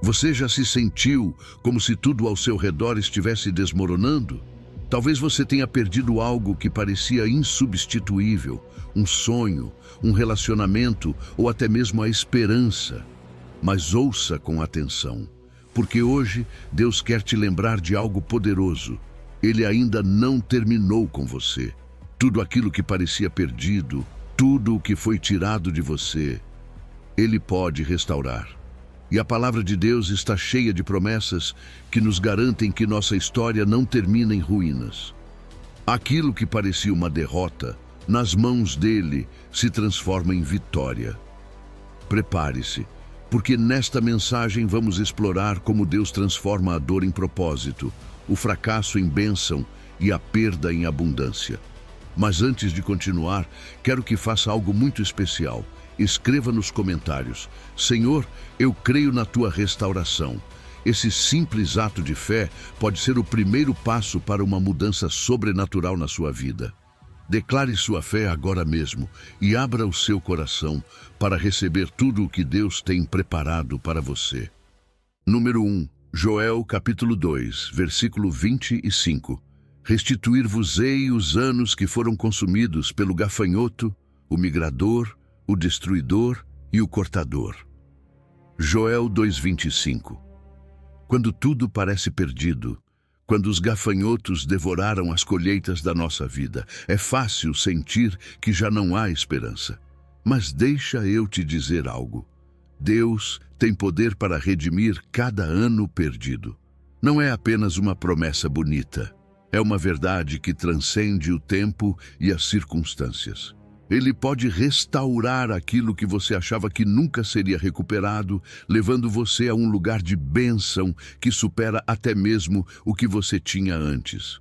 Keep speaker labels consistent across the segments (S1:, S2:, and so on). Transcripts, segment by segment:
S1: Você já se sentiu como se tudo ao seu redor estivesse desmoronando? Talvez você tenha perdido algo que parecia insubstituível, um sonho, um relacionamento ou até mesmo a esperança. Mas ouça com atenção, porque hoje Deus quer te lembrar de algo poderoso. Ele ainda não terminou com você. Tudo aquilo que parecia perdido, tudo o que foi tirado de você, Ele pode restaurar. E a palavra de Deus está cheia de promessas que nos garantem que nossa história não termina em ruínas. Aquilo que parecia uma derrota, nas mãos dele, se transforma em vitória. Prepare-se, porque nesta mensagem vamos explorar como Deus transforma a dor em propósito, o fracasso em bênção e a perda em abundância. Mas antes de continuar, quero que faça algo muito especial. Escreva nos comentários: Senhor, eu creio na tua restauração. Esse simples ato de fé pode ser o primeiro passo para uma mudança sobrenatural na sua vida. Declare sua fé agora mesmo e abra o seu coração para receber tudo o que Deus tem preparado para você. Número 1, Joel capítulo 2, versículo 25. Restituir-vos-ei os anos que foram consumidos pelo gafanhoto, o migrador, o destruidor e o cortador. Joel 2:25. Quando tudo parece perdido, quando os gafanhotos devoraram as colheitas da nossa vida, é fácil sentir que já não há esperança. Mas deixa eu te dizer algo. Deus tem poder para redimir cada ano perdido. Não é apenas uma promessa bonita. É uma verdade que transcende o tempo e as circunstâncias. Ele pode restaurar aquilo que você achava que nunca seria recuperado, levando você a um lugar de bênção que supera até mesmo o que você tinha antes.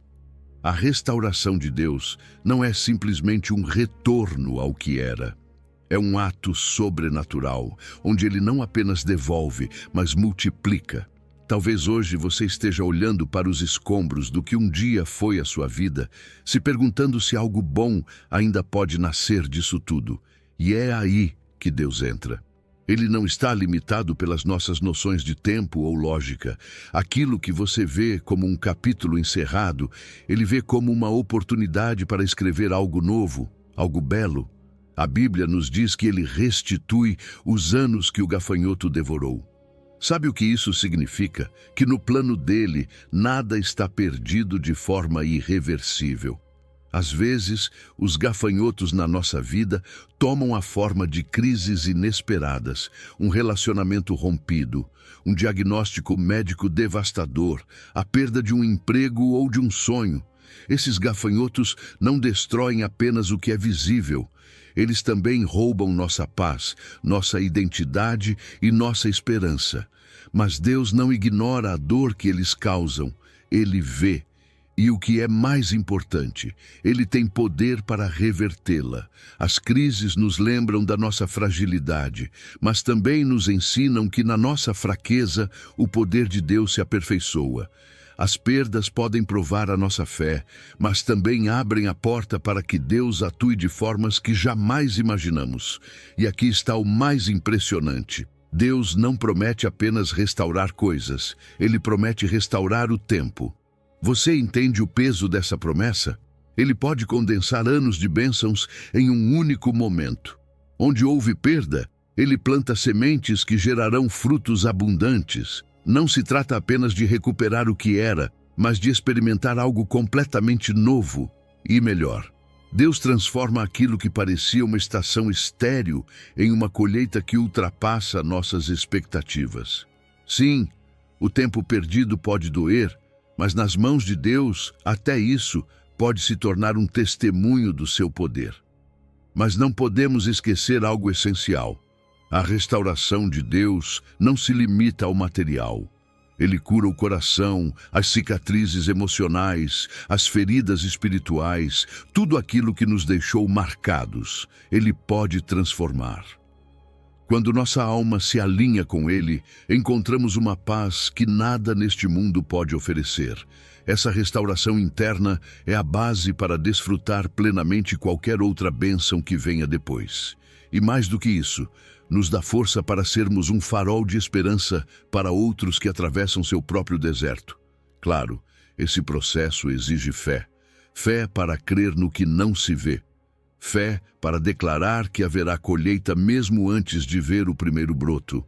S1: A restauração de Deus não é simplesmente um retorno ao que era. É um ato sobrenatural, onde Ele não apenas devolve, mas multiplica. Talvez hoje você esteja olhando para os escombros do que um dia foi a sua vida, se perguntando se algo bom ainda pode nascer disso tudo. E é aí que Deus entra. Ele não está limitado pelas nossas noções de tempo ou lógica. Aquilo que você vê como um capítulo encerrado, Ele vê como uma oportunidade para escrever algo novo, algo belo. A Bíblia nos diz que Ele restitui os anos que o gafanhoto devorou. Sabe o que isso significa? Que no plano dele, nada está perdido de forma irreversível. Às vezes, os gafanhotos na nossa vida tomam a forma de crises inesperadas, um relacionamento rompido, um diagnóstico médico devastador, a perda de um emprego ou de um sonho. Esses gafanhotos não destroem apenas o que é visível. Eles também roubam nossa paz, nossa identidade e nossa esperança. Mas Deus não ignora a dor que eles causam. Ele vê. E o que é mais importante, Ele tem poder para revertê-la. As crises nos lembram da nossa fragilidade, mas também nos ensinam que na nossa fraqueza o poder de Deus se aperfeiçoa. As perdas podem provar a nossa fé, mas também abrem a porta para que Deus atue de formas que jamais imaginamos. E aqui está o mais impressionante. Deus não promete apenas restaurar coisas, Ele promete restaurar o tempo. Você entende o peso dessa promessa? Ele pode condensar anos de bênçãos em um único momento. Onde houve perda, Ele planta sementes que gerarão frutos abundantes. Não se trata apenas de recuperar o que era, mas de experimentar algo completamente novo e melhor. Deus transforma aquilo que parecia uma estação estéril em uma colheita que ultrapassa nossas expectativas. Sim, o tempo perdido pode doer, mas nas mãos de Deus, até isso pode se tornar um testemunho do seu poder. Mas não podemos esquecer algo essencial. A restauração de Deus não se limita ao material. Ele cura o coração, as cicatrizes emocionais, as feridas espirituais, tudo aquilo que nos deixou marcados. Ele pode transformar. Quando nossa alma se alinha com Ele, encontramos uma paz que nada neste mundo pode oferecer. Essa restauração interna é a base para desfrutar plenamente qualquer outra bênção que venha depois. E mais do que isso, nos dá força para sermos um farol de esperança para outros que atravessam seu próprio deserto. Claro, esse processo exige fé. Fé para crer no que não se vê. Fé para declarar que haverá colheita mesmo antes de ver o primeiro broto.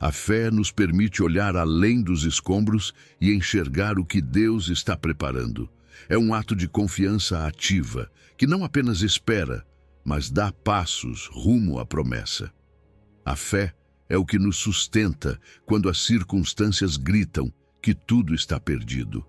S1: A fé nos permite olhar além dos escombros e enxergar o que Deus está preparando. É um ato de confiança ativa, que não apenas espera, mas dá passos rumo à promessa. A fé é o que nos sustenta quando as circunstâncias gritam que tudo está perdido.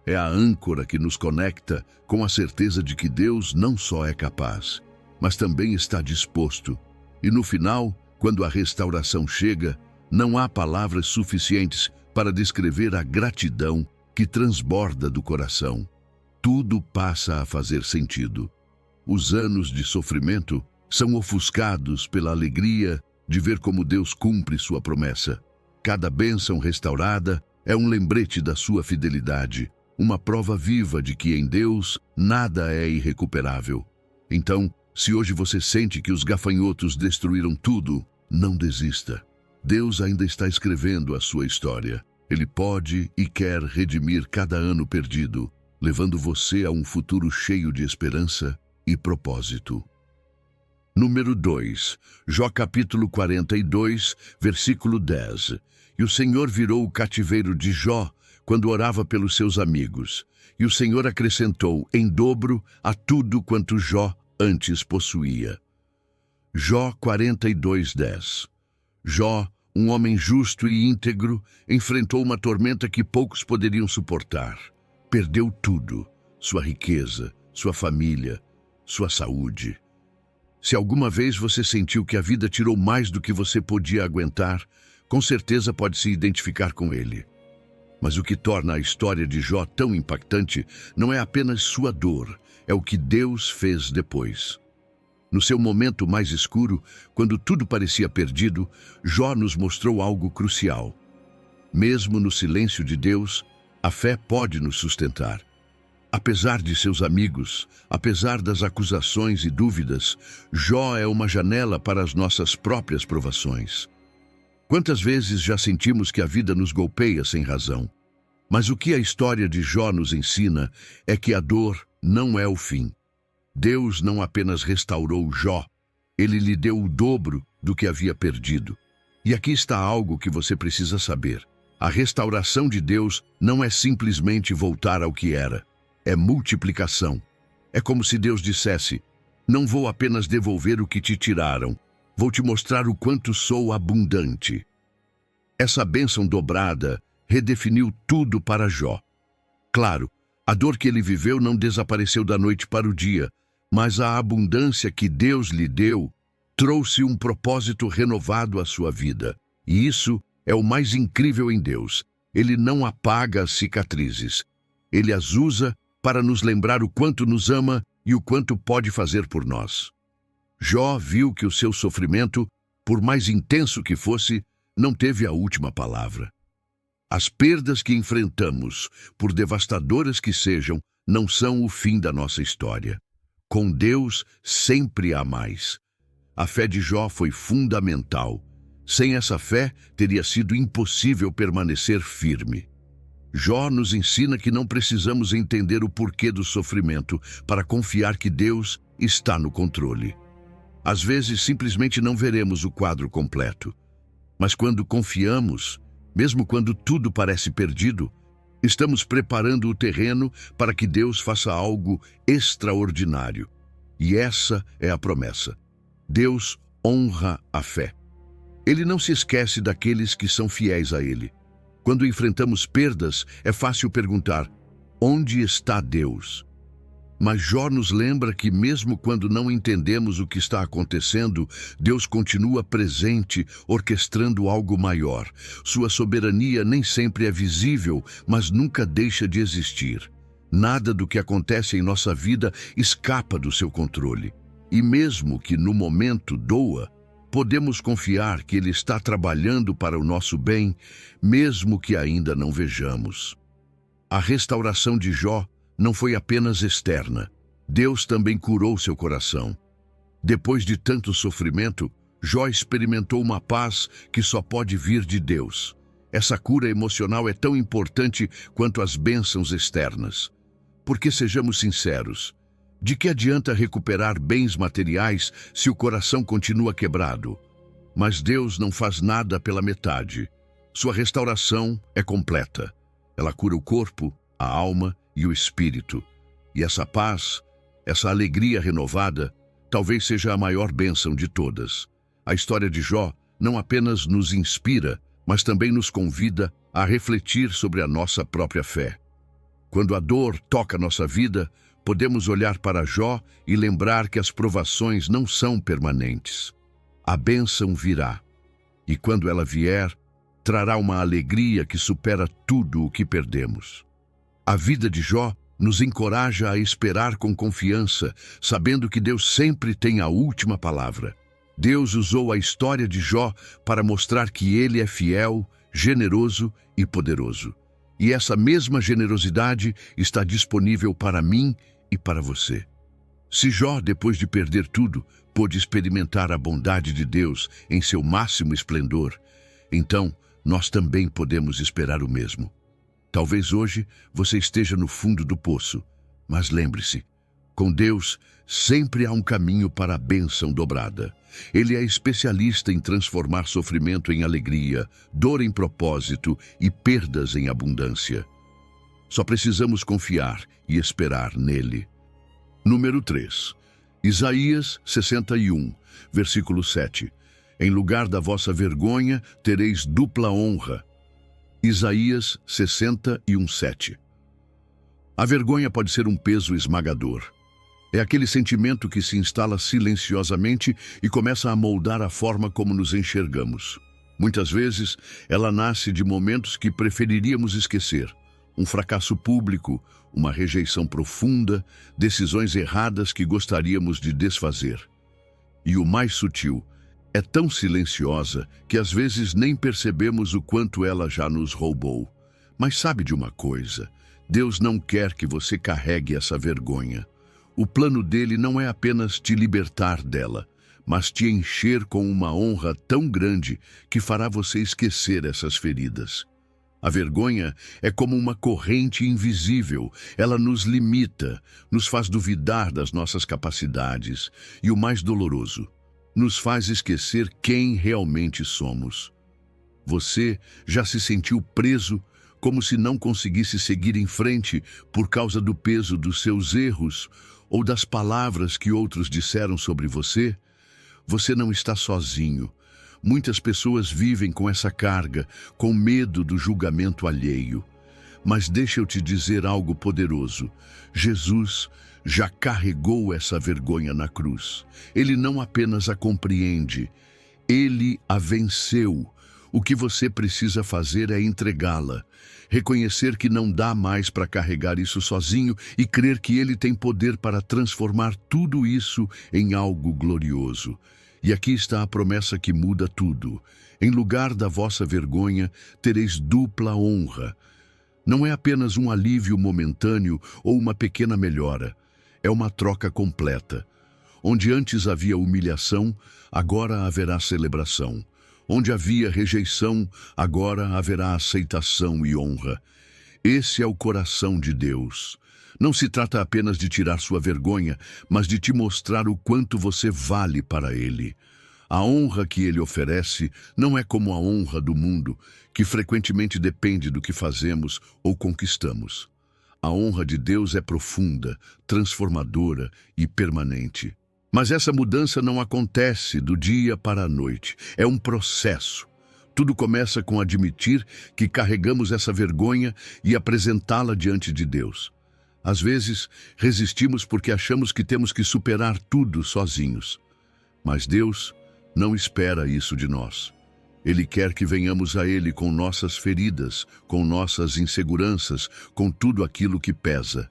S1: É a âncora que nos conecta com a certeza de que Deus não só é capaz, mas também está disposto. E no final, quando a restauração chega, não há palavras suficientes para descrever a gratidão que transborda do coração. Tudo passa a fazer sentido. Os anos de sofrimento são ofuscados pela alegria de ver como Deus cumpre sua promessa. Cada bênção restaurada é um lembrete da sua fidelidade, uma prova viva de que em Deus nada é irrecuperável. Então, se hoje você sente que os gafanhotos destruíram tudo, não desista. Deus ainda está escrevendo a sua história. Ele pode e quer redimir cada ano perdido, levando você a um futuro cheio de esperança e propósito. Número 2, Jó capítulo 42, versículo 10. E o Senhor virou o cativeiro de Jó quando orava pelos seus amigos. E o Senhor acrescentou em dobro a tudo quanto Jó antes possuía. Jó 42, 10. Jó, um homem justo e íntegro, enfrentou uma tormenta que poucos poderiam suportar. Perdeu tudo, sua riqueza, sua família, sua saúde. Se alguma vez você sentiu que a vida tirou mais do que você podia aguentar, com certeza pode se identificar com ele. Mas o que torna a história de Jó tão impactante não é apenas sua dor, é o que Deus fez depois. No seu momento mais escuro, quando tudo parecia perdido, Jó nos mostrou algo crucial. Mesmo no silêncio de Deus, a fé pode nos sustentar. Apesar de seus amigos, apesar das acusações e dúvidas, Jó é uma janela para as nossas próprias provações. Quantas vezes já sentimos que a vida nos golpeia sem razão? Mas o que a história de Jó nos ensina é que a dor não é o fim. Deus não apenas restaurou Jó, ele lhe deu o dobro do que havia perdido. E aqui está algo que você precisa saber. A restauração de Deus não é simplesmente voltar ao que era. É multiplicação. É como se Deus dissesse: não vou apenas devolver o que te tiraram, vou te mostrar o quanto sou abundante. Essa bênção dobrada redefiniu tudo para Jó. Claro, a dor que ele viveu não desapareceu da noite para o dia, mas a abundância que Deus lhe deu trouxe um propósito renovado à sua vida. E isso é o mais incrível em Deus. Ele não apaga as cicatrizes. Ele as usa para nos lembrar o quanto nos ama e o quanto pode fazer por nós. Jó viu que o seu sofrimento, por mais intenso que fosse, não teve a última palavra. As perdas que enfrentamos, por devastadoras que sejam, não são o fim da nossa história. Com Deus sempre há mais. A fé de Jó foi fundamental. Sem essa fé, teria sido impossível permanecer firme. Jó nos ensina que não precisamos entender o porquê do sofrimento para confiar que Deus está no controle. Às vezes, simplesmente não veremos o quadro completo. Mas quando confiamos, mesmo quando tudo parece perdido, estamos preparando o terreno para que Deus faça algo extraordinário. E essa é a promessa. Deus honra a fé. Ele não se esquece daqueles que são fiéis a Ele. Quando enfrentamos perdas, é fácil perguntar: onde está Deus? Mas Jó nos lembra que mesmo quando não entendemos o que está acontecendo, Deus continua presente, orquestrando algo maior. Sua soberania nem sempre é visível, mas nunca deixa de existir. Nada do que acontece em nossa vida escapa do seu controle. E mesmo que no momento doa, podemos confiar que Ele está trabalhando para o nosso bem, mesmo que ainda não vejamos. A restauração de Jó não foi apenas externa. Deus também curou seu coração. Depois de tanto sofrimento, Jó experimentou uma paz que só pode vir de Deus. Essa cura emocional é tão importante quanto as bênçãos externas. Porque sejamos sinceros, de que adianta recuperar bens materiais se o coração continua quebrado? Mas Deus não faz nada pela metade. Sua restauração é completa. Ela cura o corpo, a alma e o espírito. E essa paz, essa alegria renovada, talvez seja a maior bênção de todas. A história de Jó não apenas nos inspira, mas também nos convida a refletir sobre a nossa própria fé. Quando a dor toca nossa vida, podemos olhar para Jó e lembrar que as provações não são permanentes. A bênção virá, e quando ela vier, trará uma alegria que supera tudo o que perdemos. A vida de Jó nos encoraja a esperar com confiança, sabendo que Deus sempre tem a última palavra. Deus usou a história de Jó para mostrar que ele é fiel, generoso e poderoso. E essa mesma generosidade está disponível para mim e para você. Se Jó, depois de perder tudo, pôde experimentar a bondade de Deus em seu máximo esplendor, então nós também podemos esperar o mesmo. Talvez hoje você esteja no fundo do poço, mas lembre-se, com Deus sempre há um caminho para a bênção dobrada. Ele é especialista em transformar sofrimento em alegria, dor em propósito e perdas em abundância. Só precisamos confiar e esperar nele. Número 3. Isaías 61, versículo 7. Em lugar da vossa vergonha, tereis dupla honra. Isaías 61, 7. A vergonha pode ser um peso esmagador. É aquele sentimento que se instala silenciosamente e começa a moldar a forma como nos enxergamos. Muitas vezes, ela nasce de momentos que preferiríamos esquecer. Um fracasso público, uma rejeição profunda, decisões erradas que gostaríamos de desfazer. E o mais sutil, é tão silenciosa que às vezes nem percebemos o quanto ela já nos roubou. Mas sabe de uma coisa? Deus não quer que você carregue essa vergonha. O plano dele não é apenas te libertar dela, mas te encher com uma honra tão grande que fará você esquecer essas feridas. A vergonha é como uma corrente invisível. Ela nos limita, nos faz duvidar das nossas capacidades e, o mais doloroso, nos faz esquecer quem realmente somos. Você já se sentiu preso, como se não conseguisse seguir em frente por causa do peso dos seus erros ou das palavras que outros disseram sobre você? Você não está sozinho. Muitas pessoas vivem com essa carga, com medo do julgamento alheio. Mas deixa eu te dizer algo poderoso. Jesus já carregou essa vergonha na cruz. Ele não apenas a compreende, ele a venceu. O que você precisa fazer é entregá-la, reconhecer que não dá mais para carregar isso sozinho e crer que ele tem poder para transformar tudo isso em algo glorioso. E aqui está a promessa que muda tudo. Em lugar da vossa vergonha, tereis dupla honra. Não é apenas um alívio momentâneo ou uma pequena melhora. É uma troca completa. Onde antes havia humilhação, agora haverá celebração. Onde havia rejeição, agora haverá aceitação e honra. Esse é o coração de Deus. Não se trata apenas de tirar sua vergonha, mas de te mostrar o quanto você vale para Ele. A honra que Ele oferece não é como a honra do mundo, que frequentemente depende do que fazemos ou conquistamos. A honra de Deus é profunda, transformadora e permanente. Mas essa mudança não acontece do dia para a noite. É um processo. Tudo começa com admitir que carregamos essa vergonha e apresentá-la diante de Deus. Às vezes, resistimos porque achamos que temos que superar tudo sozinhos. Mas Deus não espera isso de nós. Ele quer que venhamos a Ele com nossas feridas, com nossas inseguranças, com tudo aquilo que pesa.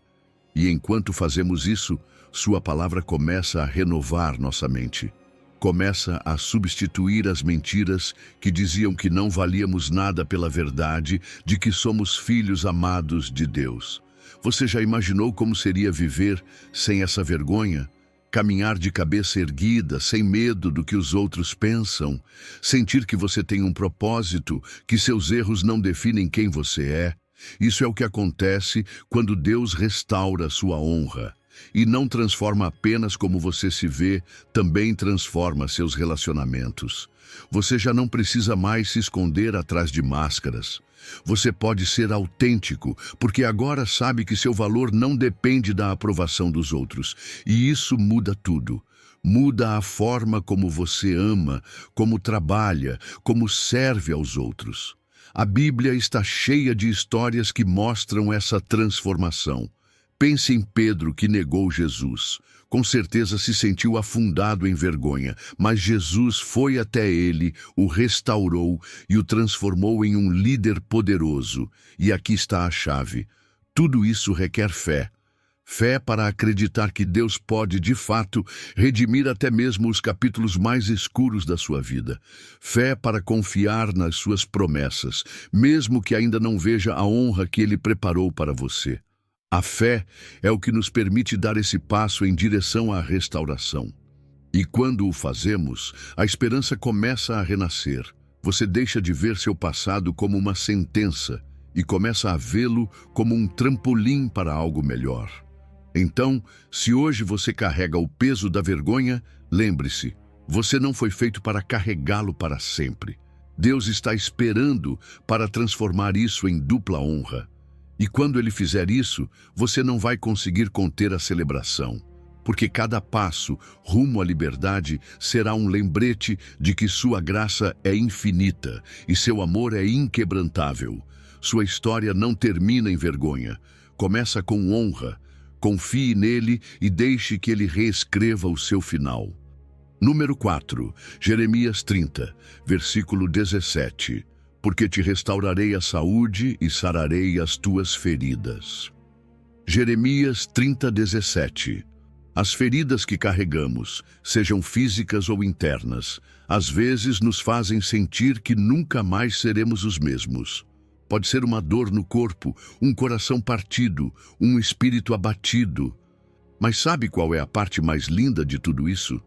S1: E enquanto fazemos isso, Sua palavra começa a renovar nossa mente. Começa a substituir as mentiras que diziam que não valíamos nada pela verdade de que somos filhos amados de Deus. Você já imaginou como seria viver sem essa vergonha? caminhar de cabeça erguida, sem medo do que os outros pensam, sentir que você tem um propósito, que seus erros não definem quem você é. Isso é o que acontece quando Deus restaura sua honra. E não transforma apenas como você se vê, também transforma seus relacionamentos. Você já não precisa mais se esconder atrás de máscaras. Você pode ser autêntico, porque agora sabe que seu valor não depende da aprovação dos outros. E isso muda tudo. Muda a forma como você ama, como trabalha, como serve aos outros. A Bíblia está cheia de histórias que mostram essa transformação. Pense em Pedro, que negou Jesus. Com certeza se sentiu afundado em vergonha, mas Jesus foi até ele, o restaurou e o transformou em um líder poderoso. E aqui está a chave. Tudo isso requer fé. Fé para acreditar que Deus pode, de fato, redimir até mesmo os capítulos mais escuros da sua vida. Fé para confiar nas suas promessas, mesmo que ainda não veja a honra que Ele preparou para você. A fé é o que nos permite dar esse passo em direção à restauração. E quando o fazemos, a esperança começa a renascer. Você deixa de ver seu passado como uma sentença e começa a vê-lo como um trampolim para algo melhor. Então, se hoje você carrega o peso da vergonha, lembre-se, você não foi feito para carregá-lo para sempre. Deus está esperando para transformar isso em dupla honra. E quando Ele fizer isso, você não vai conseguir conter a celebração, porque cada passo rumo à liberdade será um lembrete de que sua graça é infinita e seu amor é inquebrantável. Sua história não termina em vergonha, começa com honra. Confie nele e deixe que ele reescreva o seu final. Número 4, Jeremias 30, versículo 17. Porque te restaurarei a saúde e sararei as tuas feridas. Jeremias 30, 17. As feridas que carregamos, sejam físicas ou internas, às vezes nos fazem sentir que nunca mais seremos os mesmos. Pode ser uma dor no corpo, um coração partido, um espírito abatido. Mas sabe qual é a parte mais linda de tudo isso?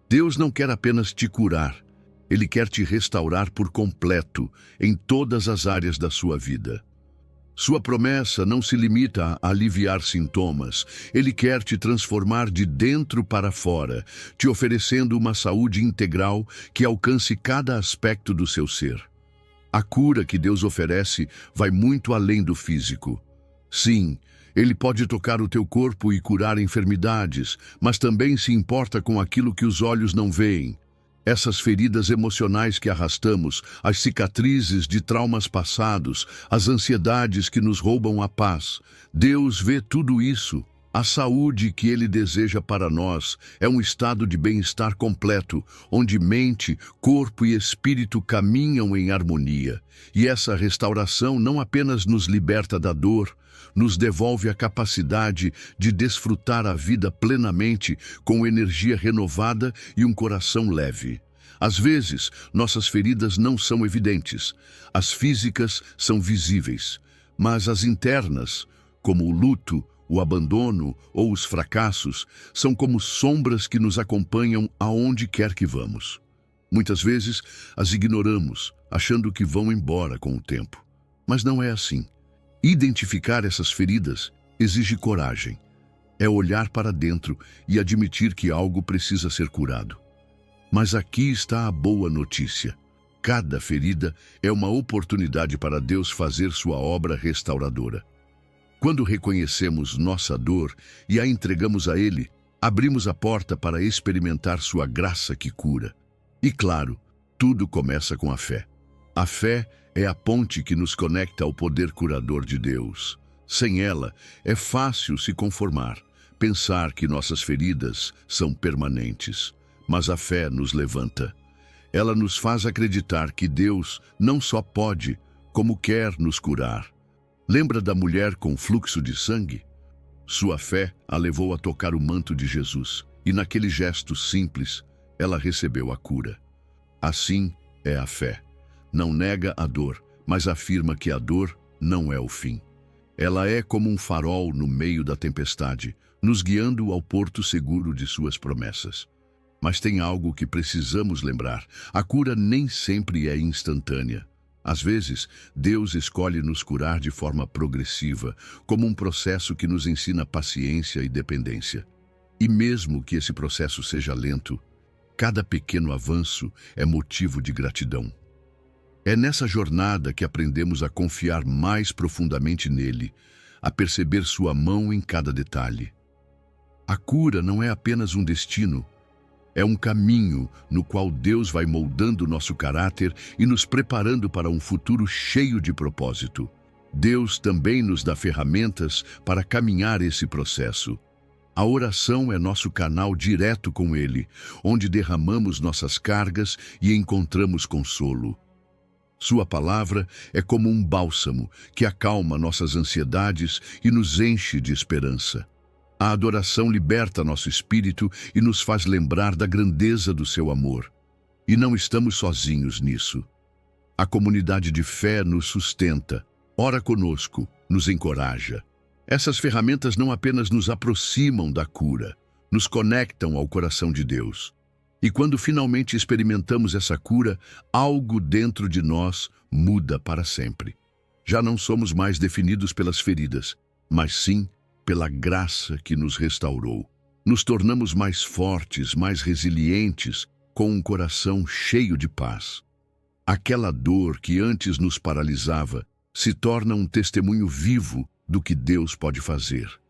S1: Deus não quer apenas te curar. Ele quer te restaurar por completo, em todas as áreas da sua vida. Sua promessa não se limita a aliviar sintomas. Ele quer te transformar de dentro para fora, te oferecendo uma saúde integral que alcance cada aspecto do seu ser. A cura que Deus oferece vai muito além do físico. Sim, Ele pode tocar o teu corpo e curar enfermidades, mas também se importa com aquilo que os olhos não veem. Essas feridas emocionais que arrastamos, as cicatrizes de traumas passados, as ansiedades que nos roubam a paz. Deus vê tudo isso. A saúde que Ele deseja para nós é um estado de bem-estar completo, onde mente, corpo e espírito caminham em harmonia. E essa restauração não apenas nos liberta da dor, nos devolve a capacidade de desfrutar a vida plenamente, com energia renovada e um coração leve. Às vezes, nossas feridas não são evidentes. As físicas são visíveis, mas as internas, como o luto, o abandono ou os fracassos, são como sombras que nos acompanham aonde quer que vamos. Muitas vezes as ignoramos, achando que vão embora com o tempo. Mas não é assim. Identificar essas feridas exige coragem. É olhar para dentro e admitir que algo precisa ser curado. Mas aqui está a boa notícia. Cada ferida é uma oportunidade para Deus fazer sua obra restauradora. Quando reconhecemos nossa dor e a entregamos a Ele, abrimos a porta para experimentar sua graça que cura. E claro, tudo começa com a fé. A fé é a ponte que nos conecta ao poder curador de Deus. Sem ela, é fácil se conformar, pensar que nossas feridas são permanentes. Mas a fé nos levanta. Ela nos faz acreditar que Deus não só pode, como quer nos curar. Lembra da mulher com fluxo de sangue? Sua fé a levou a tocar o manto de Jesus, e naquele gesto simples, ela recebeu a cura. Assim é a fé. Não nega a dor, mas afirma que a dor não é o fim. Ela é como um farol no meio da tempestade, nos guiando ao porto seguro de suas promessas. Mas tem algo que precisamos lembrar: a cura nem sempre é instantânea. Às vezes, Deus escolhe nos curar de forma progressiva, como um processo que nos ensina paciência e dependência. E mesmo que esse processo seja lento, cada pequeno avanço é motivo de gratidão. É nessa jornada que aprendemos a confiar mais profundamente nele, a perceber sua mão em cada detalhe. A cura não é apenas um destino, é um caminho no qual Deus vai moldando nosso caráter e nos preparando para um futuro cheio de propósito. Deus também nos dá ferramentas para caminhar esse processo. A oração é nosso canal direto com Ele, onde derramamos nossas cargas e encontramos consolo. Sua palavra é como um bálsamo que acalma nossas ansiedades e nos enche de esperança. A adoração liberta nosso espírito e nos faz lembrar da grandeza do seu amor. E não estamos sozinhos nisso. A comunidade de fé nos sustenta, ora conosco, nos encoraja. Essas ferramentas não apenas nos aproximam da cura, nos conectam ao coração de Deus. E quando finalmente experimentamos essa cura, algo dentro de nós muda para sempre. Já não somos mais definidos pelas feridas, mas sim pela graça que nos restaurou. Nos tornamos mais fortes, mais resilientes, com um coração cheio de paz. Aquela dor que antes nos paralisava se torna um testemunho vivo do que Deus pode fazer.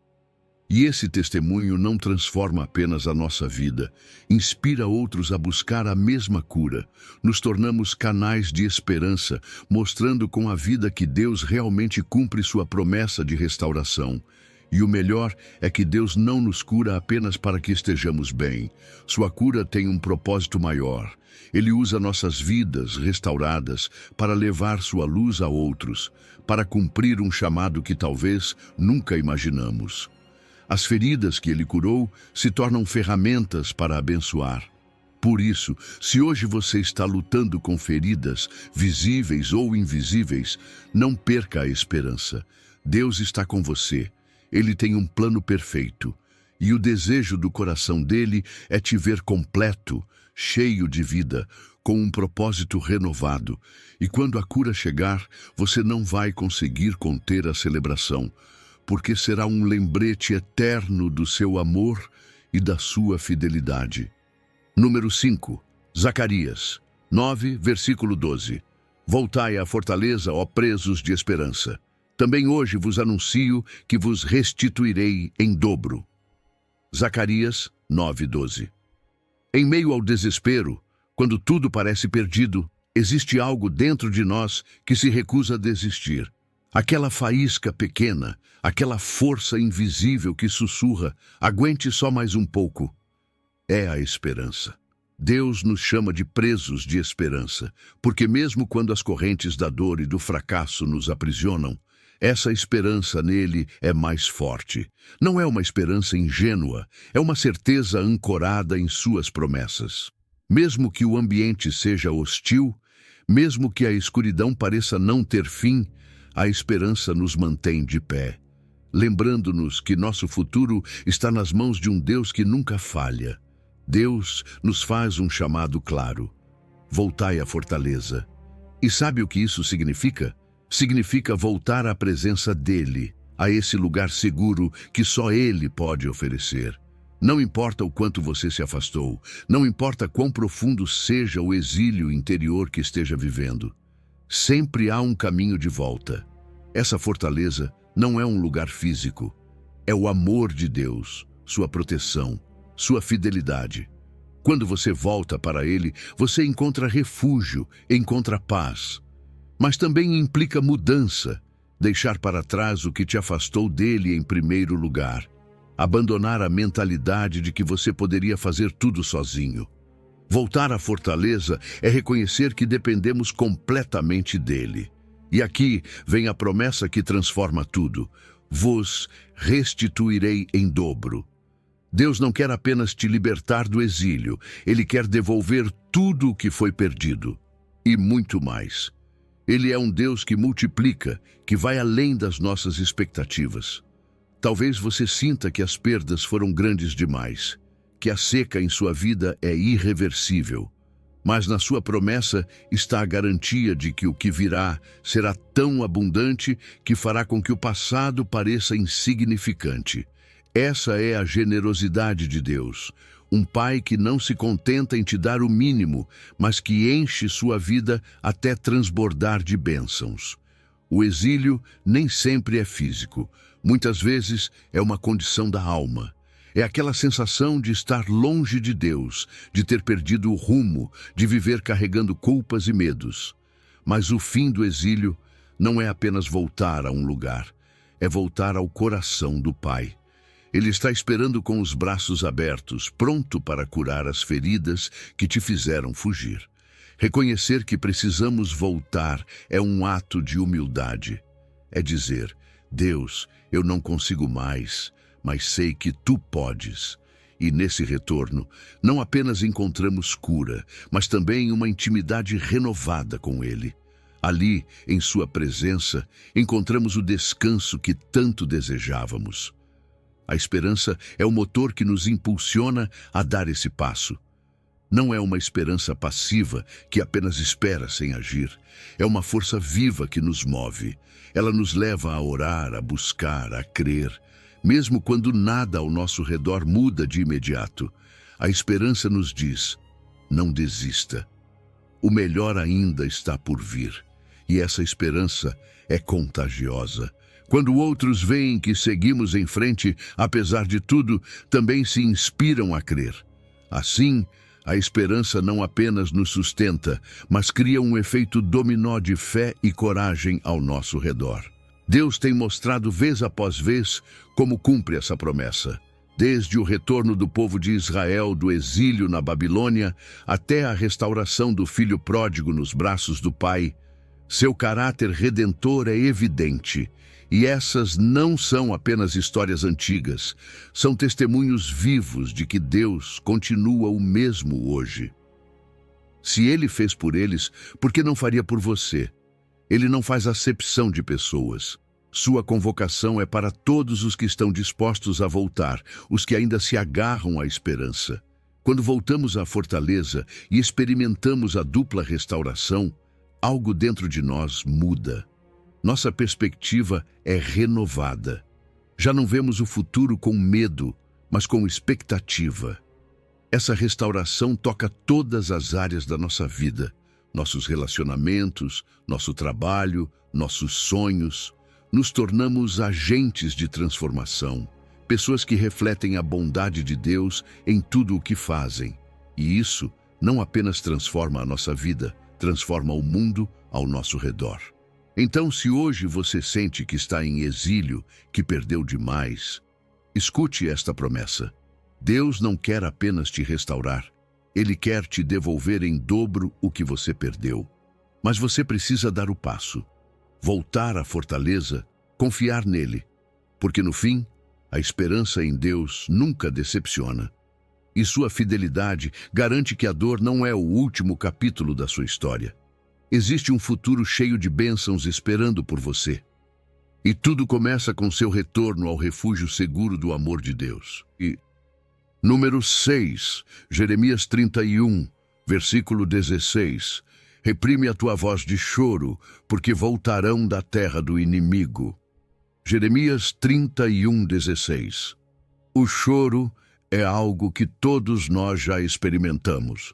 S1: E esse testemunho não transforma apenas a nossa vida, inspira outros a buscar a mesma cura. Nos tornamos canais de esperança, mostrando com a vida que Deus realmente cumpre sua promessa de restauração. E o melhor é que Deus não nos cura apenas para que estejamos bem. Sua cura tem um propósito maior. Ele usa nossas vidas restauradas para levar sua luz a outros, para cumprir um chamado que talvez nunca imaginamos. As feridas que Ele curou se tornam ferramentas para abençoar. Por isso, se hoje você está lutando com feridas, visíveis ou invisíveis, não perca a esperança. Deus está com você. Ele tem um plano perfeito, e o desejo do coração dele é te ver completo, cheio de vida, com um propósito renovado. E quando a cura chegar, você não vai conseguir conter a celebração, porque será um lembrete eterno do seu amor e da sua fidelidade. Número 5, Zacarias 9, versículo 12. Voltai à fortaleza, ó presos de esperança. Também hoje vos anuncio que vos restituirei em dobro. Zacarias 9:12. Em meio ao desespero, quando tudo parece perdido, existe algo dentro de nós que se recusa a desistir. Aquela faísca pequena, aquela força invisível que sussurra: aguente só mais um pouco. É a esperança. Deus nos chama de presos de esperança, porque mesmo quando as correntes da dor e do fracasso nos aprisionam, essa esperança nele é mais forte. Não é uma esperança ingênua, é uma certeza ancorada em suas promessas. Mesmo que o ambiente seja hostil, mesmo que a escuridão pareça não ter fim, a esperança nos mantém de pé, lembrando-nos que nosso futuro está nas mãos de um Deus que nunca falha. Deus nos faz um chamado claro: voltai à fortaleza. E sabe o que isso significa? Significa voltar à presença dele, a esse lugar seguro que só ele pode oferecer. Não importa o quanto você se afastou, não importa quão profundo seja o exílio interior que esteja vivendo, sempre há um caminho de volta. Essa fortaleza não é um lugar físico, é o amor de Deus, sua proteção, sua fidelidade. Quando você volta para ele, você encontra refúgio, encontra paz. Mas também implica mudança, deixar para trás o que te afastou dele em primeiro lugar, abandonar a mentalidade de que você poderia fazer tudo sozinho. Voltar à fortaleza é reconhecer que dependemos completamente dele. E aqui vem a promessa que transforma tudo: vos restituirei em dobro. Deus não quer apenas te libertar do exílio, ele quer devolver tudo o que foi perdido, e muito mais. Ele é um Deus que multiplica, que vai além das nossas expectativas. Talvez você sinta que as perdas foram grandes demais, que a seca em sua vida é irreversível. Mas na sua promessa está a garantia de que o que virá será tão abundante que fará com que o passado pareça insignificante. Essa é a generosidade de Deus, um Pai que não se contenta em te dar o mínimo, mas que enche sua vida até transbordar de bênçãos. O exílio nem sempre é físico, muitas vezes é uma condição da alma. É aquela sensação de estar longe de Deus, de ter perdido o rumo, de viver carregando culpas e medos. Mas o fim do exílio não é apenas voltar a um lugar, é voltar ao coração do Pai. Ele está esperando com os braços abertos, pronto para curar as feridas que te fizeram fugir. Reconhecer que precisamos voltar é um ato de humildade. É dizer, Deus, eu não consigo mais, mas sei que Tu podes. E nesse retorno, não apenas encontramos cura, mas também uma intimidade renovada com Ele. Ali, em Sua presença, encontramos o descanso que tanto desejávamos. A esperança é o motor que nos impulsiona a dar esse passo. Não é uma esperança passiva que apenas espera sem agir. É uma força viva que nos move. Ela nos leva a orar, a buscar, a crer. Mesmo quando nada ao nosso redor muda de imediato, a esperança nos diz, não desista. O melhor ainda está por vir. E essa esperança é contagiosa. Quando outros veem que seguimos em frente, apesar de tudo, também se inspiram a crer. Assim, a esperança não apenas nos sustenta, mas cria um efeito dominó de fé e coragem ao nosso redor. Deus tem mostrado vez após vez como cumpre essa promessa. Desde o retorno do povo de Israel do exílio na Babilônia até a restauração do filho pródigo nos braços do Pai, seu caráter redentor é evidente. E essas não são apenas histórias antigas, são testemunhos vivos de que Deus continua o mesmo hoje. Se Ele fez por eles, por que não faria por você? Ele não faz acepção de pessoas. Sua convocação é para todos os que estão dispostos a voltar, os que ainda se agarram à esperança. Quando voltamos à fortaleza e experimentamos a dupla restauração, algo dentro de nós muda. Nossa perspectiva é renovada. Já não vemos o futuro com medo, mas com expectativa. Essa restauração toca todas as áreas da nossa vida, nossos relacionamentos, nosso trabalho, nossos sonhos. Nos tornamos agentes de transformação, pessoas que refletem a bondade de Deus em tudo o que fazem. E isso não apenas transforma a nossa vida, transforma o mundo ao nosso redor. Então, se hoje você sente que está em exílio, que perdeu demais, escute esta promessa. Deus não quer apenas te restaurar, Ele quer te devolver em dobro o que você perdeu. Mas você precisa dar o passo, voltar à fortaleza, confiar nele, porque no fim, a esperança em Deus nunca decepciona. E sua fidelidade garante que a dor não é o último capítulo da sua história. Existe um futuro cheio de bênçãos esperando por você. E tudo começa com seu retorno ao refúgio seguro do amor de Deus. Número 6, Jeremias 31, versículo 16. Reprime a tua voz de choro, porque voltarão da terra do inimigo. Jeremias 31, 16. O choro é algo que todos nós já experimentamos.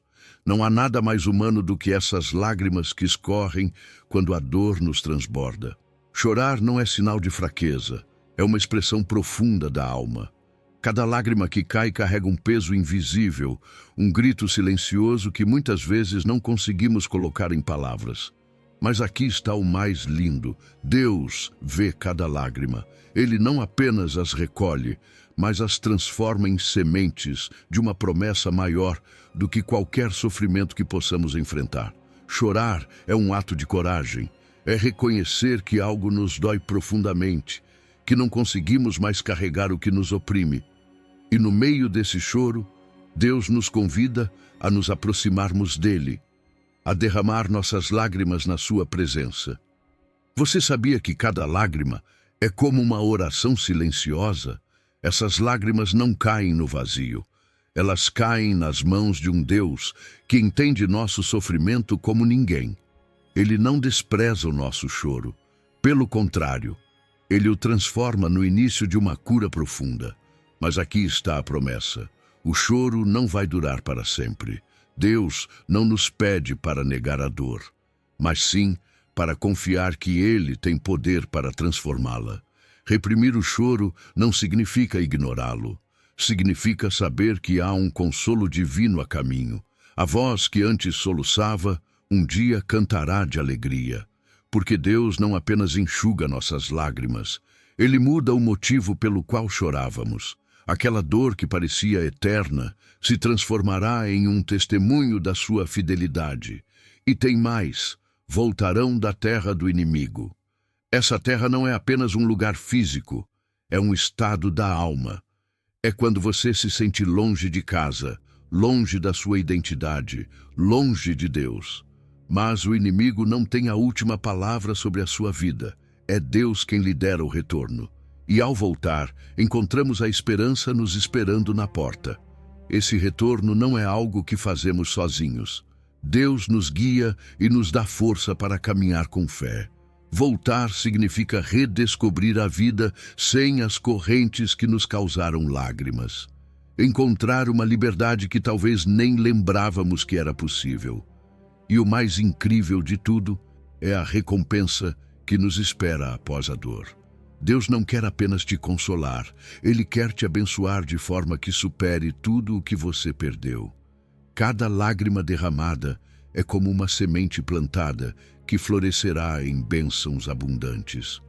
S1: Não há nada mais humano do que essas lágrimas que escorrem quando a dor nos transborda. Chorar não é sinal de fraqueza, é uma expressão profunda da alma. Cada lágrima que cai carrega um peso invisível, um grito silencioso que muitas vezes não conseguimos colocar em palavras. Mas aqui está o mais lindo. Deus vê cada lágrima. Ele não apenas as recolhe, mas as transforma em sementes de uma promessa maior do que qualquer sofrimento que possamos enfrentar. Chorar é um ato de coragem. É reconhecer que algo nos dói profundamente, que não conseguimos mais carregar o que nos oprime. E no meio desse choro, Deus nos convida a nos aproximarmos dele. a derramar nossas lágrimas na sua presença. Você sabia que cada lágrima é como uma oração silenciosa? Essas lágrimas não caem no vazio. Elas caem nas mãos de um Deus que entende nosso sofrimento como ninguém. Ele não despreza o nosso choro. Pelo contrário, Ele o transforma no início de uma cura profunda. Mas aqui está a promessa. O choro não vai durar para sempre. Deus não nos pede para negar a dor, mas sim para confiar que Ele tem poder para transformá-la. Reprimir o choro não significa ignorá-lo. Significa saber que há um consolo divino a caminho. A voz que antes soluçava, um dia cantará de alegria. Porque Deus não apenas enxuga nossas lágrimas, Ele muda o motivo pelo qual chorávamos. Aquela dor que parecia eterna se transformará em um testemunho da sua fidelidade. E tem mais, voltarão da terra do inimigo. Essa terra não é apenas um lugar físico, é um estado da alma. É quando você se sente longe de casa, longe da sua identidade, longe de Deus. Mas o inimigo não tem a última palavra sobre a sua vida. É Deus quem lhe dera o retorno. E ao voltar, encontramos a esperança nos esperando na porta. Esse retorno não é algo que fazemos sozinhos. Deus nos guia e nos dá força para caminhar com fé. Voltar significa redescobrir a vida sem as correntes que nos causaram lágrimas. Encontrar uma liberdade que talvez nem lembrávamos que era possível. E o mais incrível de tudo é a recompensa que nos espera após a dor. Deus não quer apenas te consolar, Ele quer te abençoar de forma que supere tudo o que você perdeu. Cada lágrima derramada é como uma semente plantada que florescerá em bênçãos abundantes.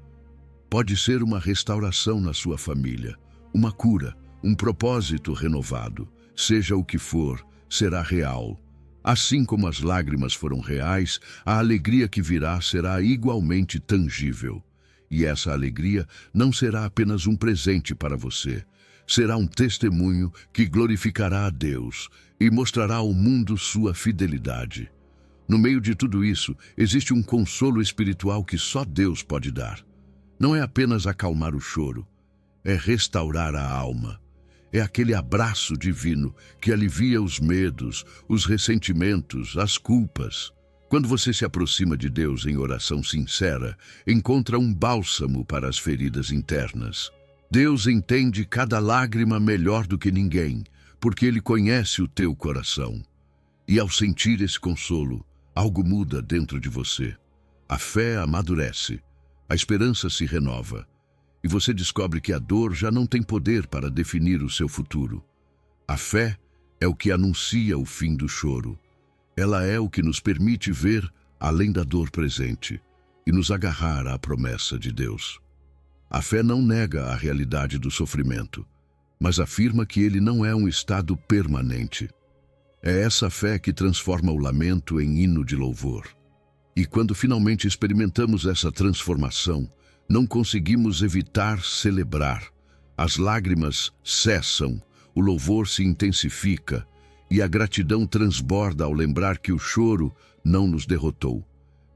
S1: Pode ser uma restauração na sua família, uma cura, um propósito renovado. Seja o que for, será real. Assim como as lágrimas foram reais, a alegria que virá será igualmente tangível. E essa alegria não será apenas um presente para você. Será um testemunho que glorificará a Deus e mostrará ao mundo sua fidelidade. No meio de tudo isso, existe um consolo espiritual que só Deus pode dar. Não é apenas acalmar o choro, é restaurar a alma. É aquele abraço divino que alivia os medos, os ressentimentos, as culpas. Quando você se aproxima de Deus em oração sincera, encontra um bálsamo para as feridas internas. Deus entende cada lágrima melhor do que ninguém, porque Ele conhece o teu coração. E ao sentir esse consolo, algo muda dentro de você. A fé amadurece, a esperança se renova, e você descobre que a dor já não tem poder para definir o seu futuro. A fé é o que anuncia o fim do choro. Ela é o que nos permite ver além da dor presente e nos agarrar à promessa de Deus. A fé não nega a realidade do sofrimento, mas afirma que ele não é um estado permanente. É essa fé que transforma o lamento em hino de louvor. E quando finalmente experimentamos essa transformação, não conseguimos evitar celebrar. As lágrimas cessam, o louvor se intensifica, e a gratidão transborda ao lembrar que o choro não nos derrotou.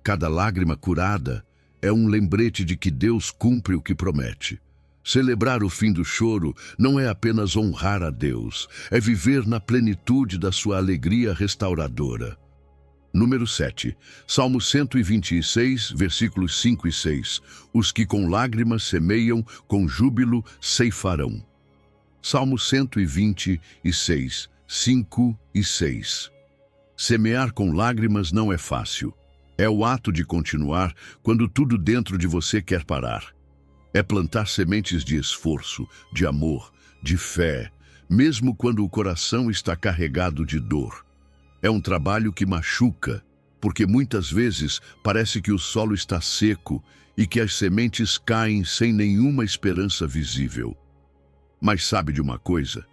S1: Cada lágrima curada é um lembrete de que Deus cumpre o que promete. Celebrar o fim do choro não é apenas honrar a Deus, é viver na plenitude da sua alegria restauradora. Número 7. Salmo 126, versículos 5 e 6. Os que com lágrimas semeiam, com júbilo ceifarão. Salmo 126, 5 e 6. Semear com lágrimas não é fácil. É o ato de continuar quando tudo dentro de você quer parar. É plantar sementes de esforço, de amor, de fé, mesmo quando o coração está carregado de dor. É um trabalho que machuca, porque muitas vezes parece que o solo está seco e que as sementes caem sem nenhuma esperança visível. Mas sabe de uma coisa?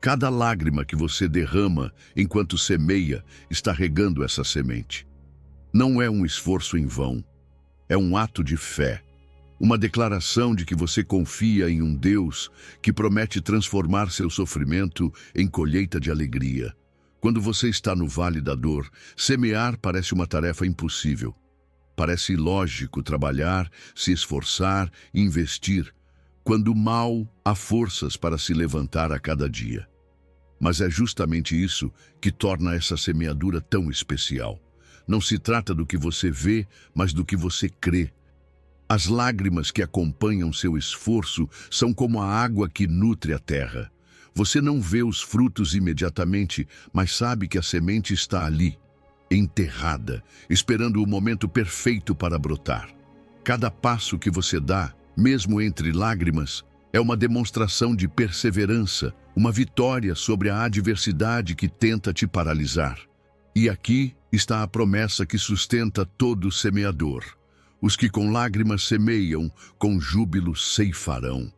S1: Cada lágrima que você derrama enquanto semeia está regando essa semente. Não é um esforço em vão, é um ato de fé. Uma declaração de que você confia em um Deus que promete transformar seu sofrimento em colheita de alegria. Quando você está no vale da dor, semear parece uma tarefa impossível. Parece ilógico trabalhar, se esforçar, investir, quando mal há forças para se levantar a cada dia. Mas é justamente isso que torna essa semeadura tão especial. Não se trata do que você vê, mas do que você crê. As lágrimas que acompanham seu esforço são como a água que nutre a terra. Você não vê os frutos imediatamente, mas sabe que a semente está ali, enterrada, esperando o momento perfeito para brotar. Cada passo que você dá, mesmo entre lágrimas, é uma demonstração de perseverança, uma vitória sobre a adversidade que tenta te paralisar. E aqui está a promessa que sustenta todo semeador. Os que com lágrimas semeiam, com júbilo ceifarão.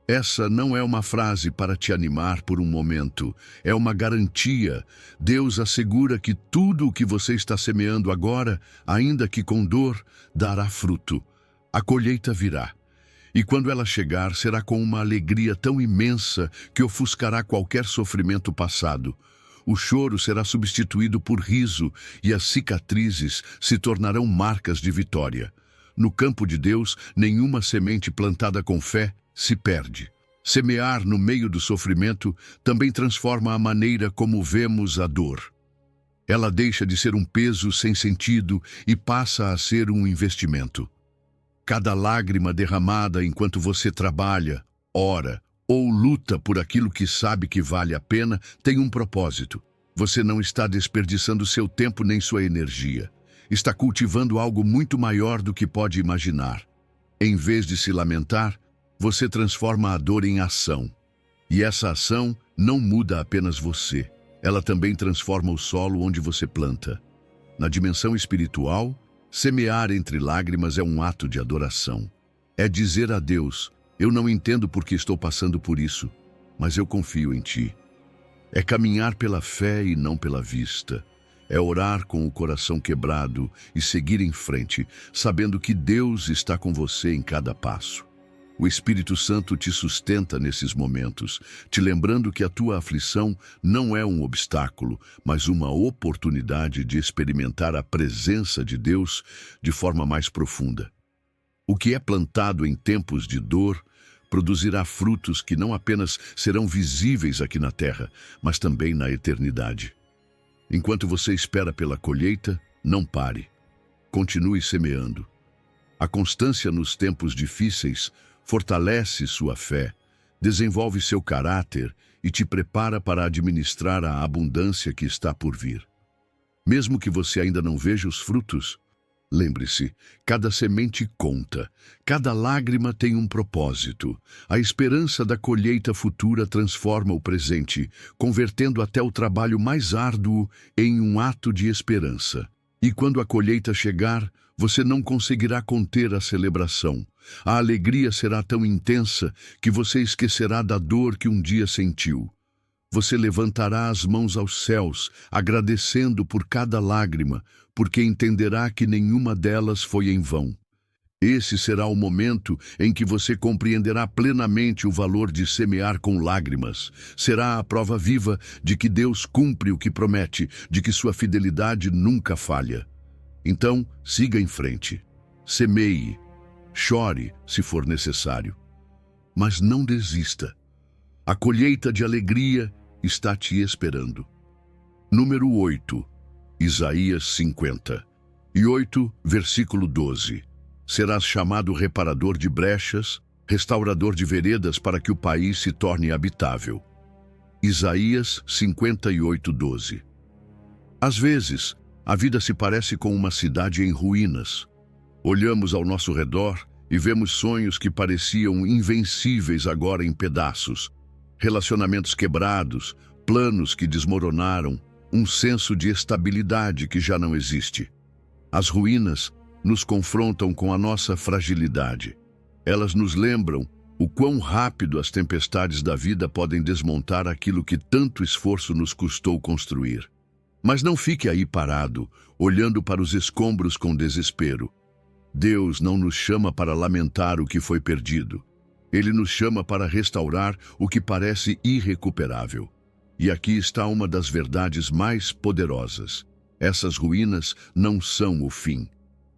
S1: Essa não é uma frase para te animar por um momento, é uma garantia. Deus assegura que tudo o que você está semeando agora, ainda que com dor, dará fruto. A colheita virá. E quando ela chegar, será com uma alegria tão imensa que ofuscará qualquer sofrimento passado. O choro será substituído por riso e as cicatrizes se tornarão marcas de vitória. No campo de Deus, nenhuma semente plantada com fé se perde. Semear no meio do sofrimento também transforma a maneira como vemos a dor. Ela deixa de ser um peso sem sentido e passa a ser um investimento. Cada lágrima derramada enquanto você trabalha, ora ou luta por aquilo que sabe que vale a pena tem um propósito. Você não está desperdiçando seu tempo nem sua energia. Está cultivando algo muito maior do que pode imaginar. Em vez de se lamentar, você transforma a dor em ação. E essa ação não muda apenas você. Ela também transforma o solo onde você planta. Na dimensão espiritual, semear entre lágrimas é um ato de adoração. É dizer a Deus, eu não entendo por que estou passando por isso, mas eu confio em Ti. É caminhar pela fé e não pela vista. É orar com o coração quebrado e seguir em frente, sabendo que Deus está com você em cada passo. O Espírito Santo te sustenta nesses momentos, te lembrando que a tua aflição não é um obstáculo, mas uma oportunidade de experimentar a presença de Deus de forma mais profunda. O que é plantado em tempos de dor produzirá frutos que não apenas serão visíveis aqui na terra, mas também na eternidade. Enquanto você espera pela colheita, não pare. Continue semeando. A constância nos tempos difíceis fortalece sua fé, desenvolve seu caráter e te prepara para administrar a abundância que está por vir. Mesmo que você ainda não veja os frutos, lembre-se, cada semente conta, cada lágrima tem um propósito. A esperança da colheita futura transforma o presente, convertendo até o trabalho mais árduo em um ato de esperança. E quando a colheita chegar, você não conseguirá conter a celebração. A alegria será tão intensa que você esquecerá da dor que um dia sentiu. Você levantará as mãos aos céus, agradecendo por cada lágrima, porque entenderá que nenhuma delas foi em vão. Esse será o momento em que você compreenderá plenamente o valor de semear com lágrimas. Será a prova viva de que Deus cumpre o que promete, de que sua fidelidade nunca falha. Então, siga em frente. Semeie. Chore, se for necessário. Mas não desista. A colheita de alegria está te esperando. Número 8. Isaías 50:8, versículo 12. Serás chamado reparador de brechas, restaurador de veredas para que o país se torne habitável. Isaías 58:12. Às vezes, a vida se parece com uma cidade em ruínas. Olhamos ao nosso redor e vemos sonhos que pareciam invencíveis agora em pedaços. Relacionamentos quebrados, planos que desmoronaram, um senso de estabilidade que já não existe. As ruínas nos confrontam com a nossa fragilidade. Elas nos lembram o quão rápido as tempestades da vida podem desmontar aquilo que tanto esforço nos custou construir. Mas não fique aí parado, olhando para os escombros com desespero. Deus não nos chama para lamentar o que foi perdido. Ele nos chama para restaurar o que parece irrecuperável. E aqui está uma das verdades mais poderosas. Essas ruínas não são o fim.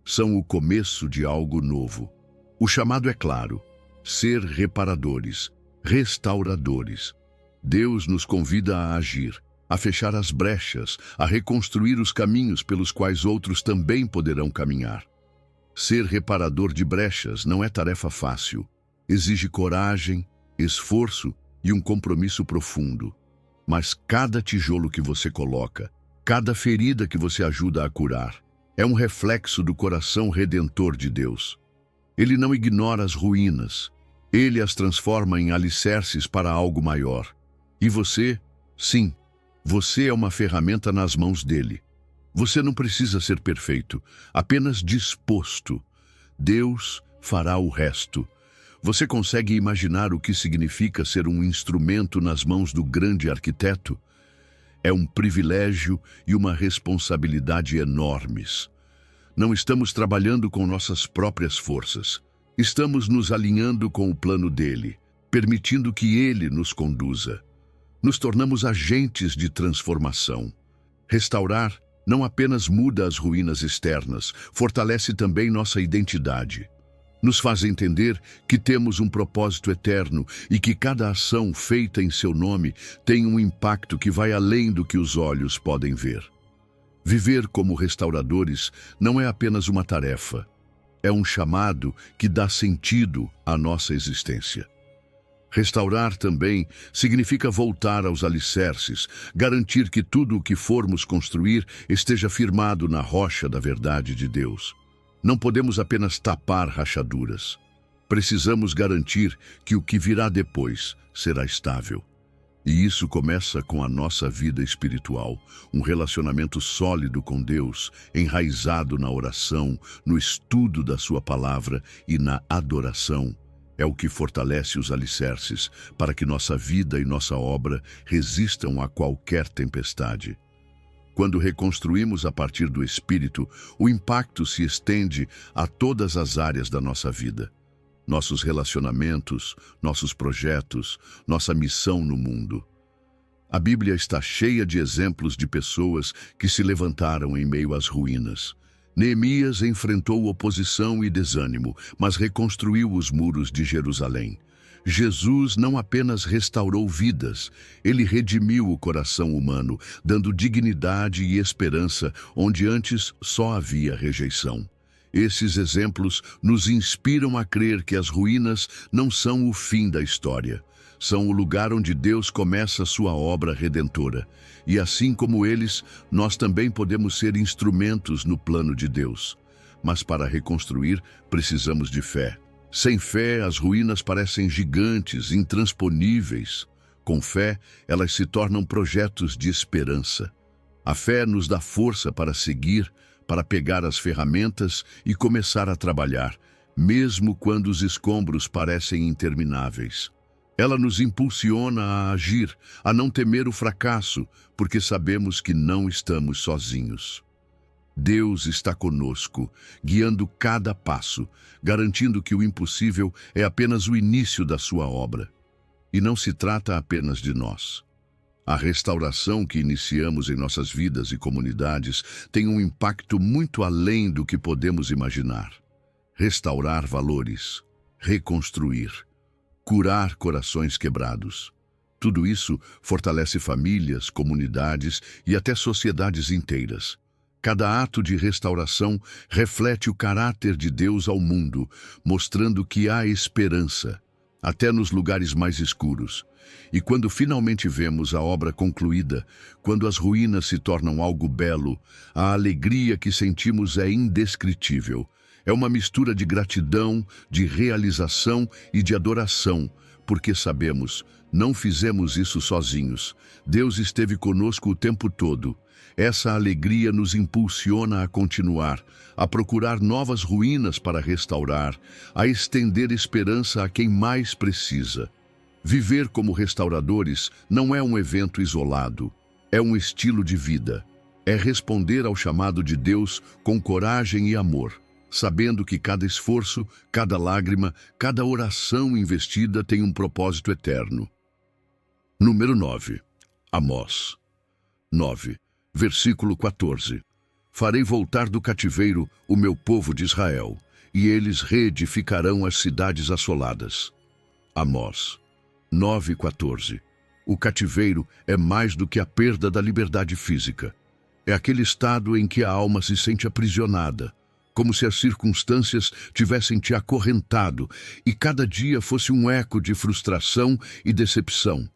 S1: São o começo de algo novo. O chamado é claro: ser reparadores, restauradores. Deus nos convida a agir, a fechar as brechas, a reconstruir os caminhos pelos quais outros também poderão caminhar. Ser reparador de brechas não é tarefa fácil. Exige coragem, esforço e um compromisso profundo. Mas cada tijolo que você coloca, cada ferida que você ajuda a curar, é um reflexo do coração redentor de Deus. Ele não ignora as ruínas. Ele as transforma em alicerces para algo maior. E você? Sim, você é uma ferramenta nas mãos dele. Você não precisa ser perfeito, apenas disposto. Deus fará o resto. Você consegue imaginar o que significa ser um instrumento nas mãos do grande arquiteto? É um privilégio e uma responsabilidade enormes. Não estamos trabalhando com nossas próprias forças. Estamos nos alinhando com o plano dele, permitindo que ele nos conduza. Nos tornamos agentes de transformação. Restaurar não apenas muda as ruínas externas, fortalece também nossa identidade. Nos faz entender que temos um propósito eterno e que cada ação feita em seu nome tem um impacto que vai além do que os olhos podem ver. Viver como restauradores não é apenas uma tarefa, é um chamado que dá sentido à nossa existência. Restaurar também significa voltar aos alicerces, garantir que tudo o que formos construir esteja firmado na rocha da verdade de Deus. Não podemos apenas tapar rachaduras. Precisamos garantir que o que virá depois será estável. E isso começa com a nossa vida espiritual, um relacionamento sólido com Deus, enraizado na oração, no estudo da sua palavra e na adoração. É o que fortalece os alicerces para que nossa vida e nossa obra resistam a qualquer tempestade. Quando reconstruímos a partir do Espírito, o impacto se estende a todas as áreas da nossa vida. Nossos relacionamentos, nossos projetos, nossa missão no mundo. A Bíblia está cheia de exemplos de pessoas que se levantaram em meio às ruínas. Neemias enfrentou oposição e desânimo, mas reconstruiu os muros de Jerusalém. Jesus não apenas restaurou vidas, ele redimiu o coração humano, dando dignidade e esperança onde antes só havia rejeição. Esses exemplos nos inspiram a crer que as ruínas não são o fim da história. São o lugar onde Deus começa sua obra redentora. E assim como eles, nós também podemos ser instrumentos no plano de Deus. Mas para reconstruir, precisamos de fé. Sem fé, as ruínas parecem gigantes, intransponíveis. Com fé, elas se tornam projetos de esperança. A fé nos dá força para seguir, para pegar as ferramentas e começar a trabalhar, mesmo quando os escombros parecem intermináveis. Ela nos impulsiona a agir, a não temer o fracasso, porque sabemos que não estamos sozinhos. Deus está conosco, guiando cada passo, garantindo que o impossível é apenas o início da sua obra. E não se trata apenas de nós. A restauração que iniciamos em nossas vidas e comunidades tem um impacto muito além do que podemos imaginar. Restaurar valores, reconstruir, curar corações quebrados. Tudo isso fortalece famílias, comunidades e até sociedades inteiras. Cada ato de restauração reflete o caráter de Deus ao mundo, mostrando que há esperança, até nos lugares mais escuros. E quando finalmente vemos a obra concluída, quando as ruínas se tornam algo belo, a alegria que sentimos é indescritível. É uma mistura de gratidão, de realização e de adoração, porque sabemos, não fizemos isso sozinhos. Deus esteve conosco o tempo todo. Essa alegria nos impulsiona a continuar, a procurar novas ruínas para restaurar, a estender esperança a quem mais precisa. Viver como restauradores não é um evento isolado, é um estilo de vida. É responder ao chamado de Deus com coragem e amor, sabendo que cada esforço, cada lágrima, cada oração investida tem um propósito eterno. Número 9. Amós 9, versículo 14. Farei voltar do cativeiro o meu povo de Israel, e eles reedificarão as cidades assoladas. Amós 9:14. O cativeiro é mais do que a perda da liberdade física. É aquele estado em que a alma se sente aprisionada, como se as circunstâncias tivessem te acorrentado e cada dia fosse um eco de frustração e decepção.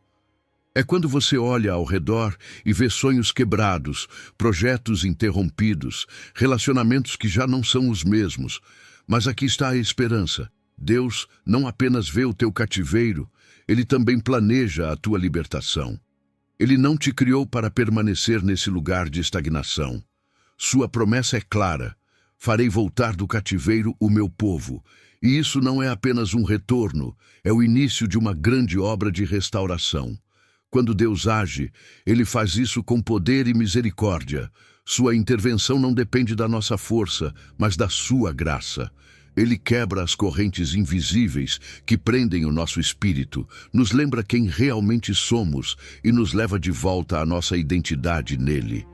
S1: É quando você olha ao redor e vê sonhos quebrados, projetos interrompidos, relacionamentos que já não são os mesmos. Mas aqui está a esperança. Deus não apenas vê o teu cativeiro, Ele também planeja a tua libertação. Ele não te criou para permanecer nesse lugar de estagnação. Sua promessa é clara: farei voltar do cativeiro o meu povo. E isso não é apenas um retorno, é o início de uma grande obra de restauração. Quando Deus age, Ele faz isso com poder e misericórdia. Sua intervenção não depende da nossa força, mas da sua graça. Ele quebra as correntes invisíveis que prendem o nosso espírito, nos lembra quem realmente somos e nos leva de volta à nossa identidade nele.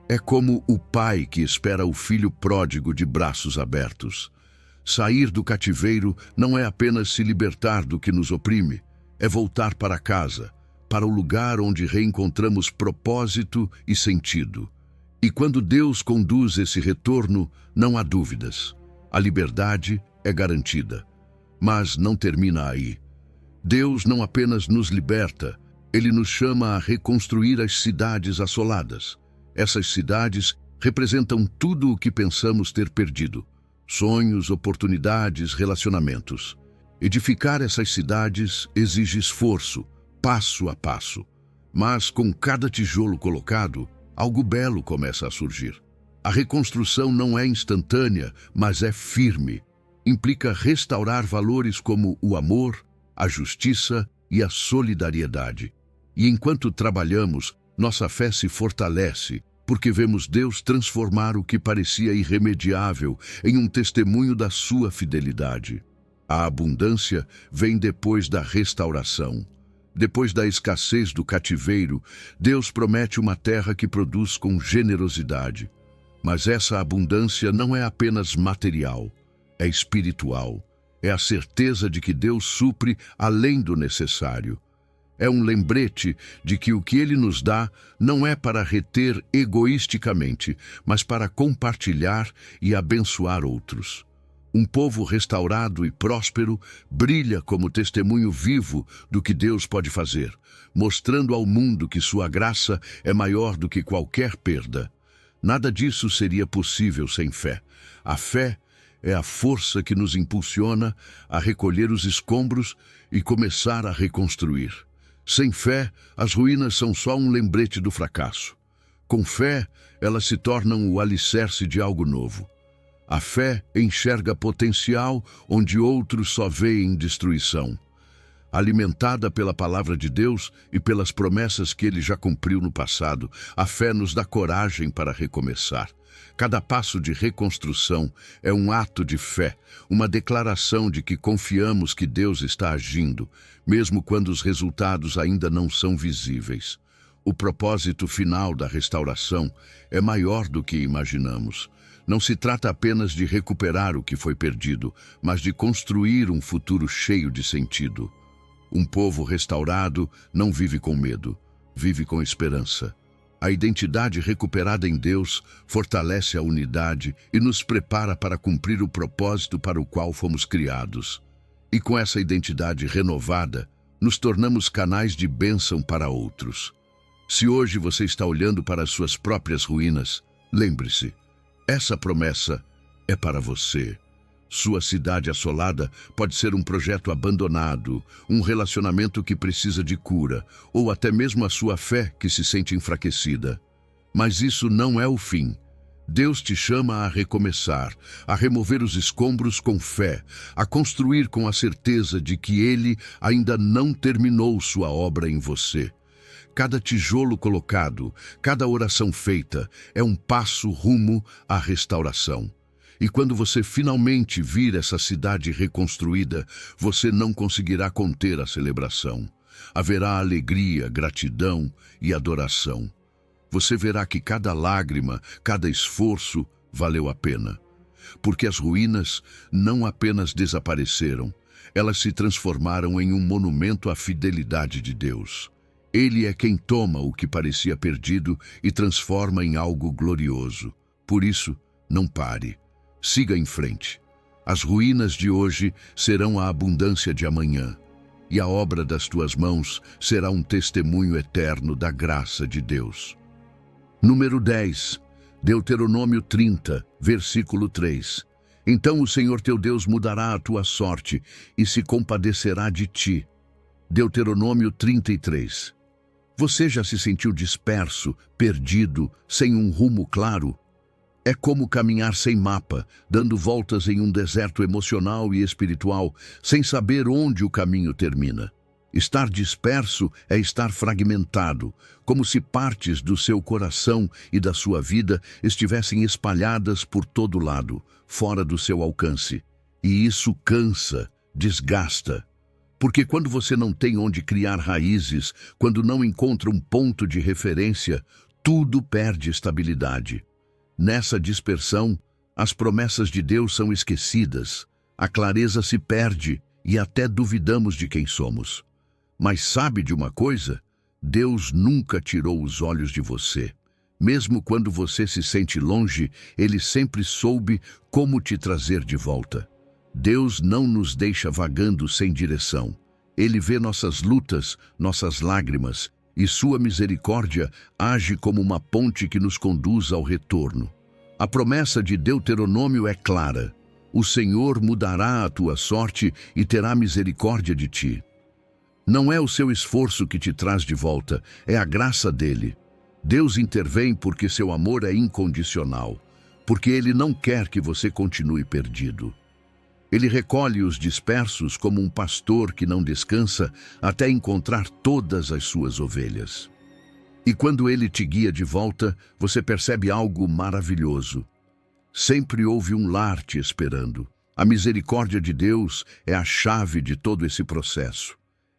S1: É como o pai que espera o filho pródigo de braços abertos. Sair do cativeiro não é apenas se libertar do que nos oprime, é voltar para casa, para o lugar onde reencontramos propósito e sentido. E quando Deus conduz esse retorno, não há dúvidas. A liberdade é garantida. Mas não termina aí. Deus não apenas nos liberta, Ele nos chama a reconstruir as cidades assoladas. Essas cidades representam tudo o que pensamos ter perdido: sonhos, oportunidades, relacionamentos. Edificar essas cidades exige esforço, passo a passo. Mas com cada tijolo colocado, algo belo começa a surgir. A reconstrução não é instantânea, mas é firme. Implica restaurar valores como o amor, a justiça e a solidariedade. E enquanto trabalhamos, nossa fé se fortalece, porque vemos Deus transformar o que parecia irremediável em um testemunho da sua fidelidade. A abundância vem depois da restauração. Depois da escassez do cativeiro, Deus promete uma terra que produz com generosidade. Mas essa abundância não é apenas material, é espiritual. É a certeza de que Deus supre além do necessário. É um lembrete de que o que Ele nos dá não é para reter egoisticamente, mas para compartilhar e abençoar outros. Um povo restaurado e próspero brilha como testemunho vivo do que Deus pode fazer, mostrando ao mundo que sua graça é maior do que qualquer perda. Nada disso seria possível sem fé. A fé é a força que nos impulsiona a recolher os escombros e começar a reconstruir. Sem fé, as ruínas são só um lembrete do fracasso. Com fé, elas se tornam o alicerce de algo novo. A fé enxerga potencial onde outros só veem destruição. Alimentada pela palavra de Deus e pelas promessas que Ele já cumpriu no passado, a fé nos dá coragem para recomeçar. Cada passo de reconstrução é um ato de fé, uma declaração de que confiamos que Deus está agindo, mesmo quando os resultados ainda não são visíveis. O propósito final da restauração é maior do que imaginamos. Não se trata apenas de recuperar o que foi perdido, mas de construir um futuro cheio de sentido. Um povo restaurado não vive com medo, vive com esperança. A identidade recuperada em Deus fortalece a unidade e nos prepara para cumprir o propósito para o qual fomos criados. E com essa identidade renovada, nos tornamos canais de bênção para outros. Se hoje você está olhando para as suas próprias ruínas, lembre-se, essa promessa é para você. Sua cidade assolada pode ser um projeto abandonado, um relacionamento que precisa de cura, ou até mesmo a sua fé que se sente enfraquecida. Mas isso não é o fim. Deus te chama a recomeçar, a remover os escombros com fé, a construir com a certeza de que Ele ainda não terminou sua obra em você. Cada tijolo colocado, cada oração feita, é um passo rumo à restauração. E quando você finalmente vir essa cidade reconstruída, você não conseguirá conter a celebração. haverá alegria, gratidão e adoração. Você verá que cada lágrima, cada esforço valeu a pena. Porque as ruínas não apenas desapareceram, elas se transformaram em um monumento à fidelidade de Deus. Ele é quem toma o que parecia perdido e transforma em algo glorioso. Por isso, não pare. Siga em frente. As ruínas de hoje serão a abundância de amanhã, e a obra das tuas mãos será um testemunho eterno da graça de Deus. Número 10, Deuteronômio 30, versículo 3. Então o Senhor teu Deus mudará a tua sorte e se compadecerá de ti. Deuteronômio 33. Você já se sentiu disperso, perdido, sem um rumo claro? É como caminhar sem mapa, dando voltas em um deserto emocional e espiritual, sem saber onde o caminho termina. Estar disperso é estar fragmentado, como se partes do seu coração e da sua vida estivessem espalhadas por todo lado, fora do seu alcance. E isso cansa, desgasta. Porque quando você não tem onde criar raízes, quando não encontra um ponto de referência, tudo perde estabilidade. Nessa dispersão, as promessas de Deus são esquecidas, a clareza se perde e até duvidamos de quem somos. Mas sabe de uma coisa? Deus nunca tirou os olhos de você. Mesmo quando você se sente longe, Ele sempre soube como te trazer de volta. Deus não nos deixa vagando sem direção. Ele vê nossas lutas, nossas lágrimas, e sua misericórdia age como uma ponte que nos conduz ao retorno. A promessa de Deuteronômio é clara. O Senhor mudará a tua sorte e terá misericórdia de ti. Não é o seu esforço que te traz de volta, é a graça dele. Deus intervém porque seu amor é incondicional, porque Ele não quer que você continue perdido. Ele recolhe os dispersos como um pastor que não descansa até encontrar todas as suas ovelhas. E quando Ele te guia de volta, você percebe algo maravilhoso. Sempre houve um lar te esperando. A misericórdia de Deus é a chave de todo esse processo.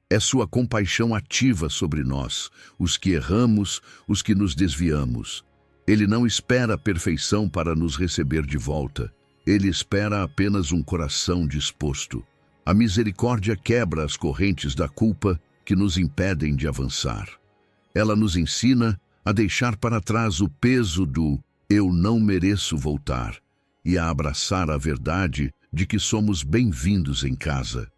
S1: É sua compaixão ativa sobre nós, os que erramos, os que nos desviamos. Ele não espera a perfeição para nos receber de volta. Ele espera apenas um coração disposto. A misericórdia quebra as correntes da culpa que nos impedem de avançar. Ela nos ensina a deixar para trás o peso do "eu não mereço voltar" e a abraçar a verdade de que somos bem-vindos em casa.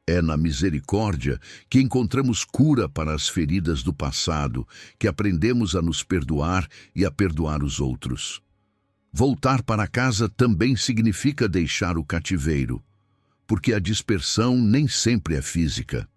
S1: É na misericórdia que encontramos cura para as feridas do passado, que aprendemos a nos perdoar e a perdoar os outros. Voltar para casa também significa deixar o cativeiro, porque a dispersão nem sempre é física.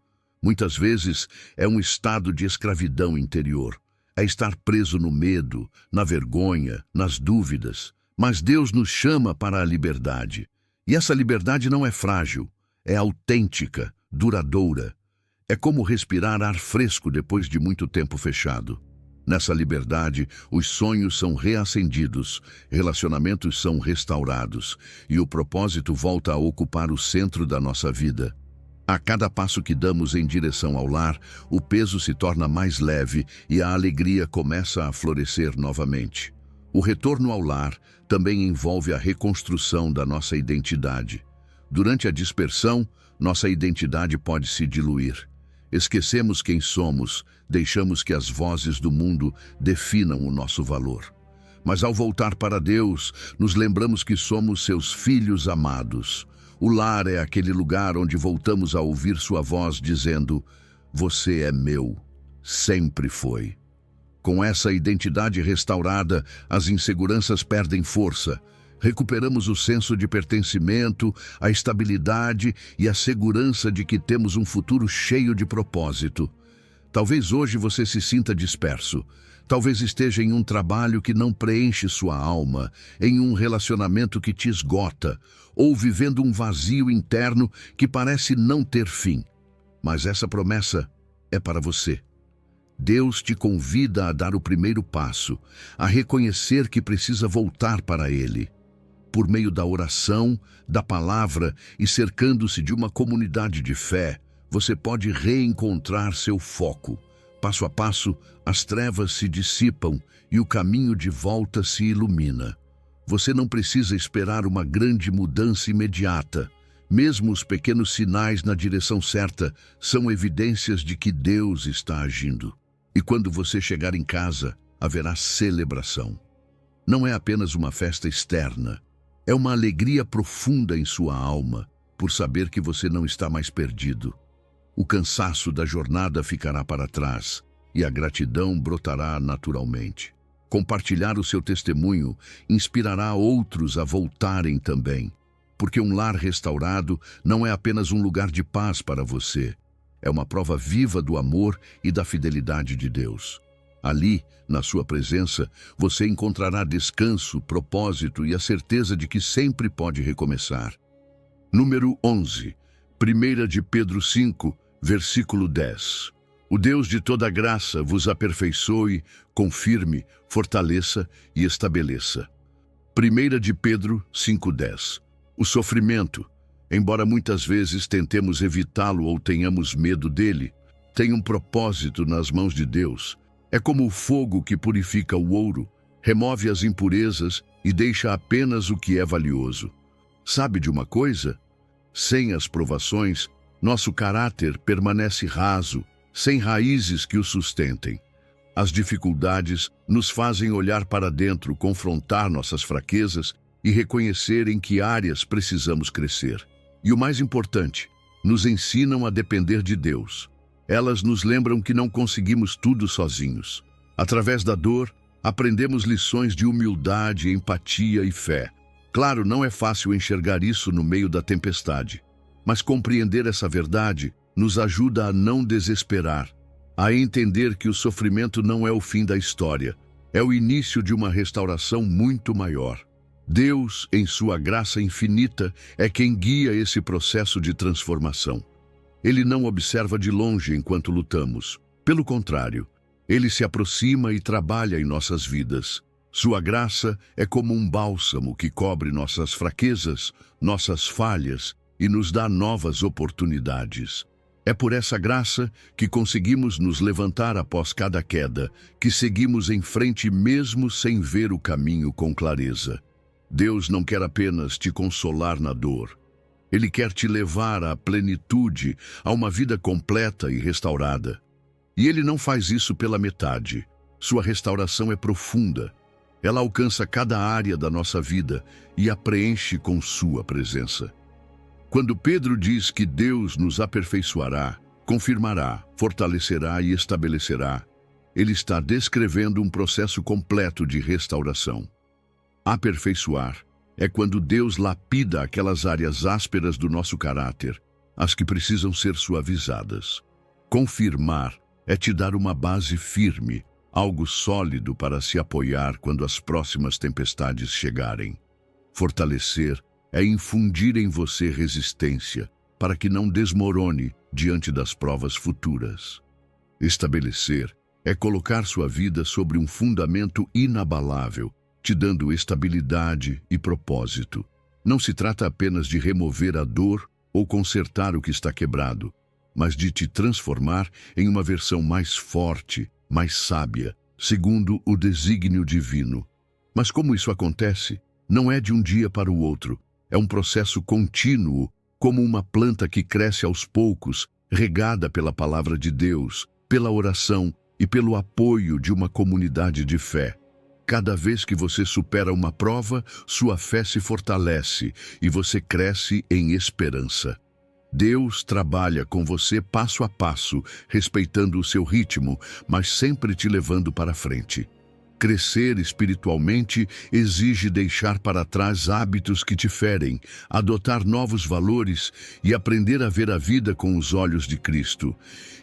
S1: Muitas vezes é um estado de escravidão interior. É estar preso no medo, na vergonha, nas dúvidas. Mas Deus nos chama para a liberdade. E essa liberdade não é frágil. É autêntica, duradoura. É como respirar ar fresco depois de muito tempo fechado. Nessa liberdade, os sonhos são reacendidos, relacionamentos são restaurados e o propósito volta a ocupar o centro da nossa vida. A cada passo que damos em direção ao lar, o peso se torna mais leve e a alegria começa a florescer novamente. O retorno ao lar também envolve a reconstrução da nossa identidade. Durante a dispersão, nossa identidade pode se diluir. Esquecemos quem somos, deixamos que as vozes do mundo definam o nosso valor. Mas ao voltar para Deus, nos lembramos que somos seus filhos amados. O lar é aquele lugar onde voltamos a ouvir sua voz dizendo: "Você é meu, sempre foi." Com essa identidade restaurada, as inseguranças perdem força. Recuperamos o senso de pertencimento, a estabilidade e a segurança de que temos um futuro cheio de propósito. Talvez hoje você se sinta disperso. Talvez esteja em um trabalho que não preenche sua alma, em um relacionamento que te esgota, ou vivendo um vazio interno que parece não ter fim. Mas essa promessa é para você. Deus te convida a dar o primeiro passo, a reconhecer que precisa voltar para Ele. Por meio da oração, da palavra e cercando-se de uma comunidade de fé, você pode reencontrar seu foco. Passo a passo, as trevas se dissipam e o caminho de volta se ilumina. Você não precisa esperar uma grande mudança imediata. Mesmo os pequenos sinais na direção certa são evidências de que Deus está agindo. E quando você chegar em casa, haverá celebração. Não é apenas uma festa externa, é uma alegria profunda em sua alma, por saber que você não está mais perdido. O cansaço da jornada ficará para trás e a gratidão brotará naturalmente. Compartilhar o seu testemunho inspirará outros a voltarem também, porque um lar restaurado não é apenas um lugar de paz para você, é uma prova viva do amor e da fidelidade de Deus. Ali, na sua presença, você encontrará descanso, propósito e a certeza de que sempre pode recomeçar. Número 11, 1 de Pedro 5, versículo 10. O Deus de toda graça vos aperfeiçoe, confirme, fortaleça e estabeleça. 1 de Pedro 5:10. O sofrimento, embora muitas vezes tentemos evitá-lo ou tenhamos medo dele, tem um propósito nas mãos de Deus. É como o fogo que purifica o ouro, remove as impurezas e deixa apenas o que é valioso. Sabe de uma coisa? Sem as provações, nosso caráter permanece raso, sem raízes que o sustentem. As dificuldades nos fazem olhar para dentro, confrontar nossas fraquezas e reconhecer em que áreas precisamos crescer. E o mais importante, nos ensinam a depender de Deus. Elas nos lembram que não conseguimos tudo sozinhos. Através da dor, aprendemos lições de humildade, empatia e fé. Claro, não é fácil enxergar isso no meio da tempestade, mas compreender essa verdade nos ajuda a não desesperar, a entender que o sofrimento não é o fim da história, é o início de uma restauração muito maior. Deus, em sua graça infinita, é quem guia esse processo de transformação. Ele não observa de longe enquanto lutamos. Pelo contrário, ele se aproxima e trabalha em nossas vidas. Sua graça é como um bálsamo que cobre nossas fraquezas, nossas falhas e nos dá novas oportunidades. É por essa graça que conseguimos nos levantar após cada queda, que seguimos em frente mesmo sem ver o caminho com clareza. Deus não quer apenas te consolar na dor. Ele quer te levar à plenitude, a uma vida completa e restaurada. E Ele não faz isso pela metade. Sua restauração é profunda. Ela alcança cada área da nossa vida e a preenche com sua presença. Quando Pedro diz que Deus nos aperfeiçoará, confirmará, fortalecerá e estabelecerá, ele está descrevendo um processo completo de restauração. Aperfeiçoar é quando Deus lapida aquelas áreas ásperas do nosso caráter, as que precisam ser suavizadas. Confirmar é te dar uma base firme, algo sólido para se apoiar quando as próximas tempestades chegarem. Fortalecer é infundir em você resistência, para que não desmorone diante das provas futuras. Estabelecer é colocar sua vida sobre um fundamento inabalável, te dando estabilidade e propósito. Não se trata apenas de remover a dor ou consertar o que está quebrado, mas de te transformar em uma versão mais forte, mais sábia, segundo o desígnio divino. Mas como isso acontece? Não é de um dia para o outro. É um processo contínuo, como uma planta que cresce aos poucos, regada pela palavra de Deus, pela oração e pelo apoio de uma comunidade de fé. Cada vez que você supera uma prova, sua fé se fortalece e você cresce em esperança. Deus trabalha com você passo a passo, respeitando o seu ritmo, mas sempre te levando para frente. Crescer espiritualmente exige deixar para trás hábitos que te ferem, adotar novos valores e aprender a ver a vida com os olhos de Cristo.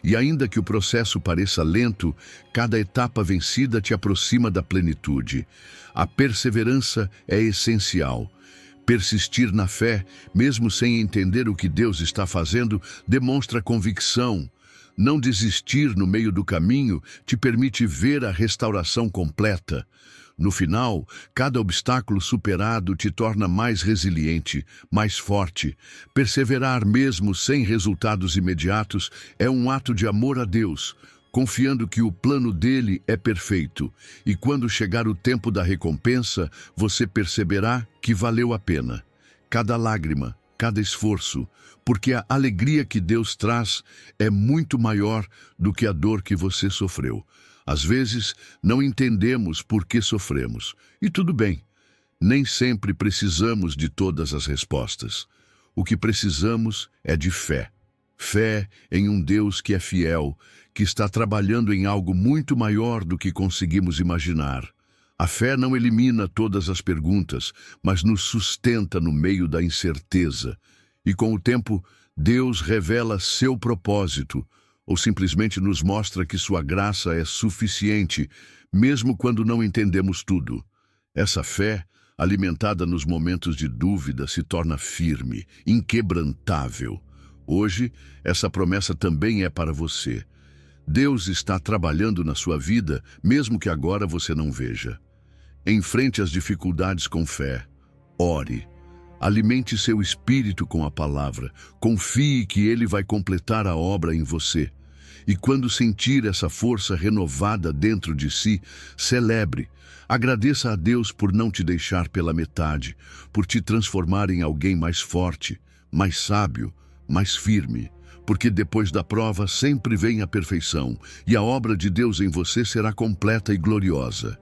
S1: E ainda que o processo pareça lento, cada etapa vencida te aproxima da plenitude. A perseverança é essencial. Persistir na fé, mesmo sem entender o que Deus está fazendo, demonstra convicção. Não desistir no meio do caminho te permite ver a restauração completa. No final, cada obstáculo superado te torna mais resiliente, mais forte. Perseverar mesmo sem resultados imediatos é um ato de amor a Deus, confiando que o plano dele é perfeito. E quando chegar o tempo da recompensa, você perceberá que valeu a pena. Cada lágrima, cada esforço, porque a alegria que Deus traz é muito maior do que a dor que você sofreu. Às vezes, não entendemos por que sofremos. E tudo bem, nem sempre precisamos de todas as respostas. O que precisamos é de fé. Fé em um Deus que é fiel, que está trabalhando em algo muito maior do que conseguimos imaginar. A fé não elimina todas as perguntas, mas nos sustenta no meio da incerteza. E com o tempo, Deus revela seu propósito, ou simplesmente nos mostra que sua graça é suficiente, mesmo quando não entendemos tudo. Essa fé, alimentada nos momentos de dúvida, se torna firme, inquebrantável. Hoje, essa promessa também é para você. Deus está trabalhando na sua vida, mesmo que agora você não veja. Enfrente as dificuldades com fé. Ore. Alimente seu espírito com a palavra. Confie que Ele vai completar a obra em você. E quando sentir essa força renovada dentro de si, celebre. Agradeça a Deus por não te deixar pela metade, por te transformar em alguém mais forte, mais sábio, mais firme. Porque depois da prova sempre vem a perfeição, e a obra de Deus em você será completa e gloriosa.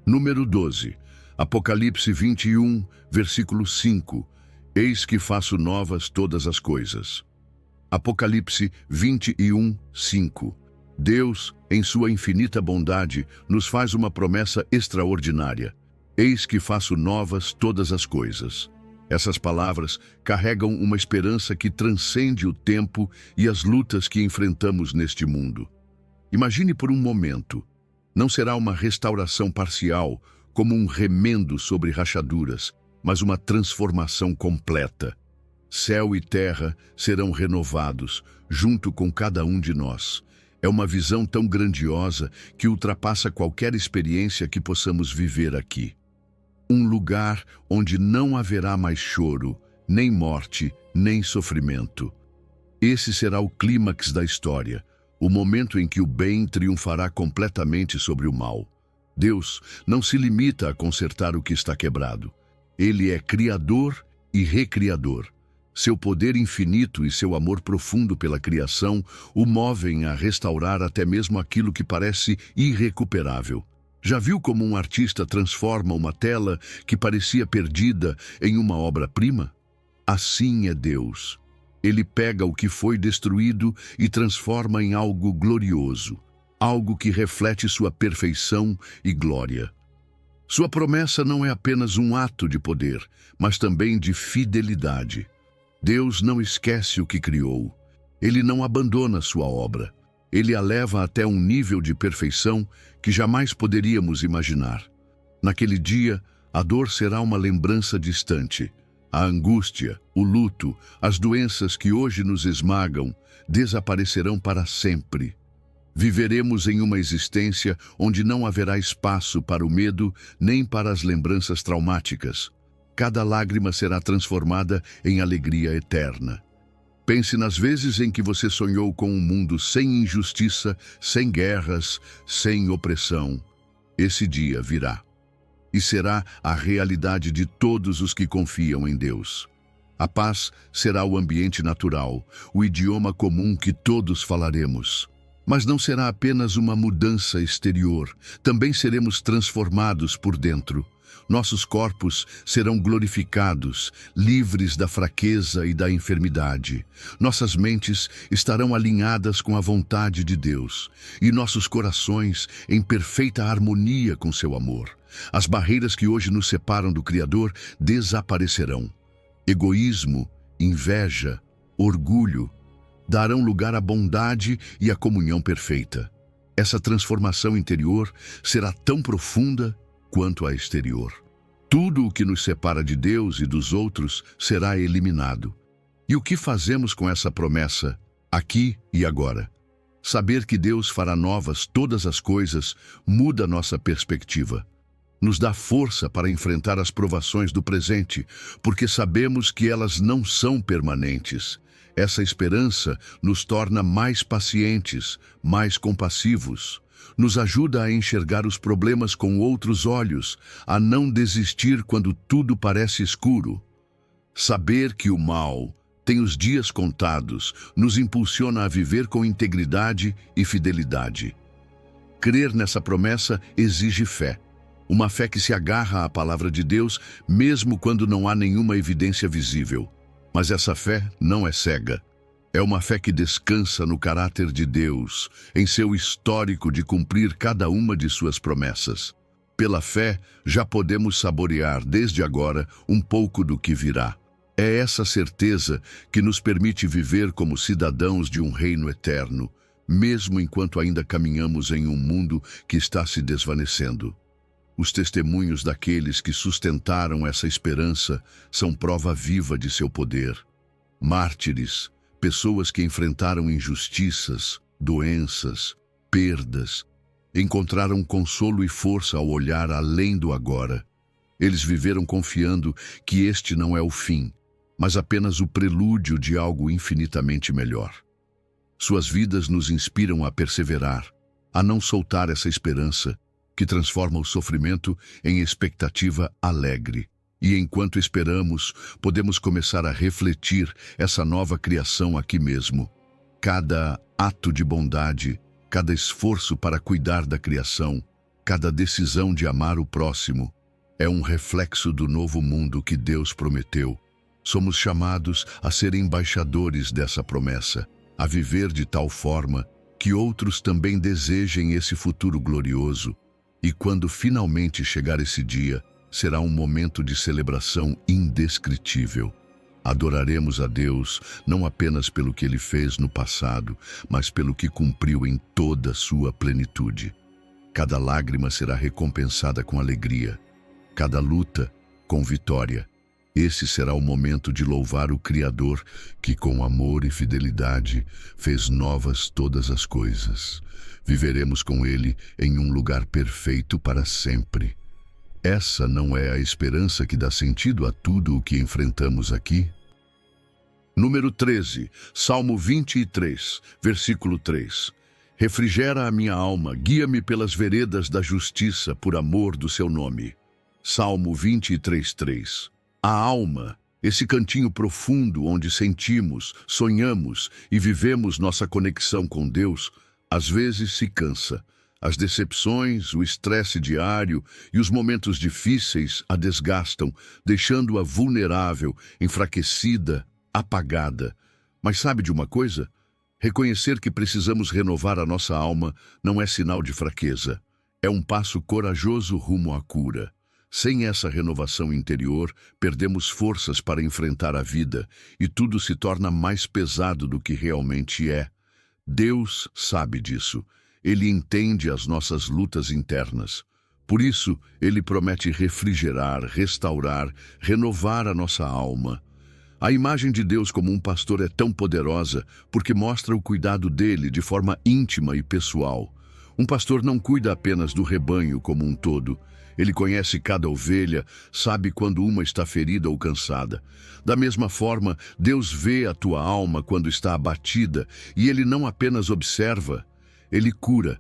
S1: Número 12. Apocalipse 21, versículo 5. Eis que faço novas todas as coisas. Apocalipse 21, 5. Deus, em sua infinita bondade, nos faz uma promessa extraordinária. Eis que faço novas todas as coisas. Essas palavras carregam uma esperança que transcende o tempo e as lutas que enfrentamos neste mundo. Imagine por um momento. Não será uma restauração parcial, como um remendo sobre rachaduras, mas uma transformação completa. Céu e terra serão renovados, junto com cada um de nós. É uma visão tão grandiosa que ultrapassa qualquer experiência que possamos viver aqui. Um lugar onde não haverá mais choro, nem morte, nem sofrimento. Esse será o clímax da história, o momento em que o bem triunfará completamente sobre o mal. Deus não se limita a consertar o que está quebrado. Ele é criador e recriador. Seu poder infinito e seu amor profundo pela criação o movem a restaurar até mesmo aquilo que parece irrecuperável. Já viu como um artista transforma uma tela que parecia perdida em uma obra-prima? Assim é Deus. Ele pega o que foi destruído e transforma em algo glorioso, algo que reflete sua perfeição e glória. Sua promessa não é apenas um ato de poder, mas também de fidelidade. Deus não esquece o que criou. Ele não abandona sua obra. Ele a leva até um nível de perfeição que jamais poderíamos imaginar. Naquele dia, a dor será uma lembrança distante. A angústia, o luto, as doenças que hoje nos esmagam, desaparecerão para sempre. Viveremos em uma existência onde não haverá espaço para o medo nem para as lembranças traumáticas. Cada lágrima será transformada em alegria eterna. Pense nas vezes em que você sonhou com um mundo sem injustiça, sem guerras, sem opressão. Esse dia virá. E será a realidade de todos os que confiam em Deus. A paz será o ambiente natural, o idioma comum que todos falaremos. Mas não será apenas uma mudança exterior, também seremos transformados por dentro. Nossos corpos serão glorificados, livres da fraqueza e da enfermidade. Nossas mentes estarão alinhadas com a vontade de Deus, e nossos corações em perfeita harmonia com seu amor. As barreiras que hoje nos separam do Criador desaparecerão. Egoísmo, inveja, orgulho darão lugar à bondade e à comunhão perfeita. Essa transformação interior será tão profunda quanto a exterior. Tudo o que nos separa de Deus e dos outros será eliminado. E o que fazemos com essa promessa, aqui e agora? Saber que Deus fará novas todas as coisas muda nossa perspectiva. Nos dá força para enfrentar as provações do presente, porque sabemos que elas não são permanentes. Essa esperança nos torna mais pacientes, mais compassivos. Nos ajuda a enxergar os problemas com outros olhos, a não desistir quando tudo parece escuro. Saber que o mal tem os dias contados nos impulsiona a viver com integridade e fidelidade. Crer nessa promessa exige fé. Uma fé que se agarra à palavra de Deus, mesmo quando não há nenhuma evidência visível. Mas essa fé não é cega. É uma fé que descansa no caráter de Deus, em seu histórico de cumprir cada uma de suas promessas. Pela fé, já podemos saborear, desde agora, um pouco do que virá. É essa certeza que nos permite viver como cidadãos de um reino eterno, mesmo enquanto ainda caminhamos em um mundo que está se desvanecendo. Os testemunhos daqueles que sustentaram essa esperança são prova viva de seu poder. Mártires, pessoas que enfrentaram injustiças, doenças, perdas, encontraram consolo e força ao olhar além do agora. Eles viveram confiando que este não é o fim, mas apenas o prelúdio de algo infinitamente melhor. Suas vidas nos inspiram a perseverar, a não soltar essa esperança, que transforma o sofrimento em expectativa alegre. E enquanto esperamos, podemos começar a refletir essa nova criação aqui mesmo. Cada ato de bondade, cada esforço para cuidar da criação, cada decisão de amar o próximo, é um reflexo do novo mundo que Deus prometeu. Somos chamados a ser embaixadores dessa promessa, a viver de tal forma que outros também desejem esse futuro glorioso. E quando finalmente chegar esse dia, será um momento de celebração indescritível. Adoraremos a Deus não apenas pelo que Ele fez no passado, mas pelo que cumpriu em toda a sua plenitude. Cada lágrima será recompensada com alegria, cada luta com vitória. Esse será o momento de louvar o Criador, que com amor e fidelidade fez novas todas as coisas. Viveremos com Ele em um lugar perfeito para sempre. Essa não é a esperança que dá sentido a tudo o que enfrentamos aqui? Número 13, Salmo 23, versículo 3. Refrigera a minha alma, guia-me pelas veredas da justiça, por amor do seu nome. Salmo 23, 3. A alma, esse cantinho profundo onde sentimos, sonhamos e vivemos nossa conexão com Deus, às vezes se cansa. As decepções, o estresse diário e os momentos difíceis a desgastam, deixando-a vulnerável, enfraquecida, apagada. Mas sabe de uma coisa? Reconhecer que precisamos renovar a nossa alma não é sinal de fraqueza. É um passo corajoso rumo à cura. Sem essa renovação interior, perdemos forças para enfrentar a vida e tudo se torna mais pesado do que realmente é. Deus sabe disso. Ele entende as nossas lutas internas. Por isso, Ele promete refrigerar, restaurar, renovar a nossa alma. A imagem de Deus como um pastor é tão poderosa porque mostra o cuidado dele de forma íntima e pessoal. Um pastor não cuida apenas do rebanho como um todo. Ele conhece cada ovelha, sabe quando uma está ferida ou cansada. Da mesma forma, Deus vê a tua alma quando está abatida e Ele não apenas observa, Ele cura.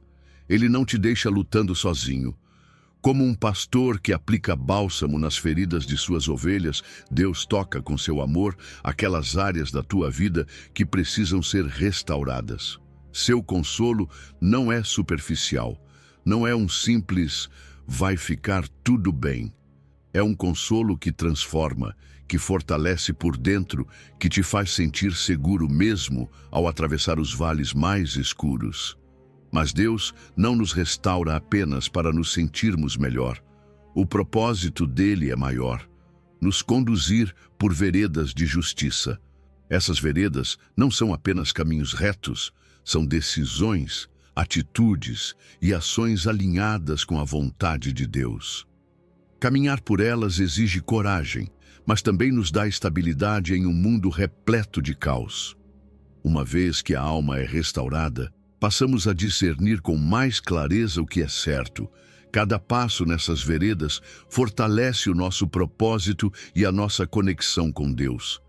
S1: Ele não te deixa lutando sozinho. Como um pastor que aplica bálsamo nas feridas de suas ovelhas, Deus toca com seu amor aquelas áreas da tua vida que precisam ser restauradas. Seu consolo não é superficial, não é um simples "vai ficar tudo bem". É um consolo que transforma, que fortalece por dentro, que te faz sentir seguro mesmo ao atravessar os vales mais escuros. Mas Deus não nos restaura apenas para nos sentirmos melhor. O propósito dele é maior: nos conduzir por veredas de justiça. Essas veredas não são apenas caminhos retos, são decisões, atitudes e ações alinhadas com a vontade de Deus. Caminhar por elas exige coragem, mas também nos dá estabilidade em um mundo repleto de caos. Uma vez que a alma é restaurada, passamos a discernir com mais clareza o que é certo, Cada passo nessas veredas fortalece o nosso propósito e a nossa conexão com Deus.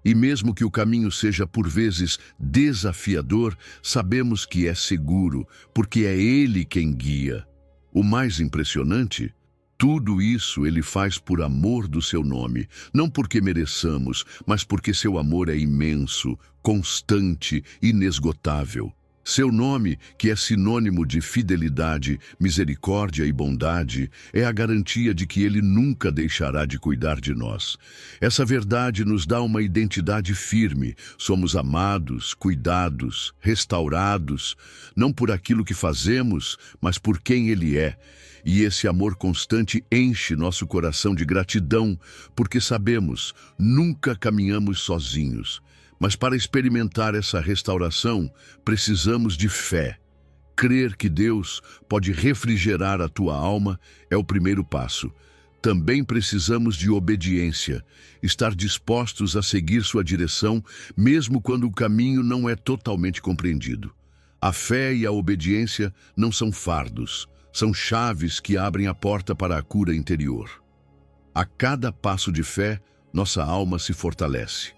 S1: E mesmo que o caminho seja por vezes desafiador, sabemos que é seguro, porque é Ele quem guia. O mais impressionante, tudo isso Ele faz por amor do seu nome, não porque mereçamos, mas porque seu amor é imenso, constante, inesgotável. Seu nome, que é sinônimo de fidelidade, misericórdia e bondade, é a garantia de que Ele nunca deixará de cuidar de nós. Essa verdade nos dá uma identidade firme. Somos amados, cuidados, restaurados, não por aquilo que fazemos, mas por quem Ele é. E esse amor constante enche nosso coração de gratidão, porque sabemos, nunca caminhamos sozinhos. Mas para experimentar essa restauração, precisamos de fé. Crer que Deus pode refrigerar a tua alma é o primeiro passo. Também precisamos de obediência, estar dispostos a seguir sua direção, mesmo quando o caminho não é totalmente compreendido. A fé e a obediência não são fardos, são chaves que abrem a porta para a cura interior. A cada passo de fé, nossa alma se fortalece.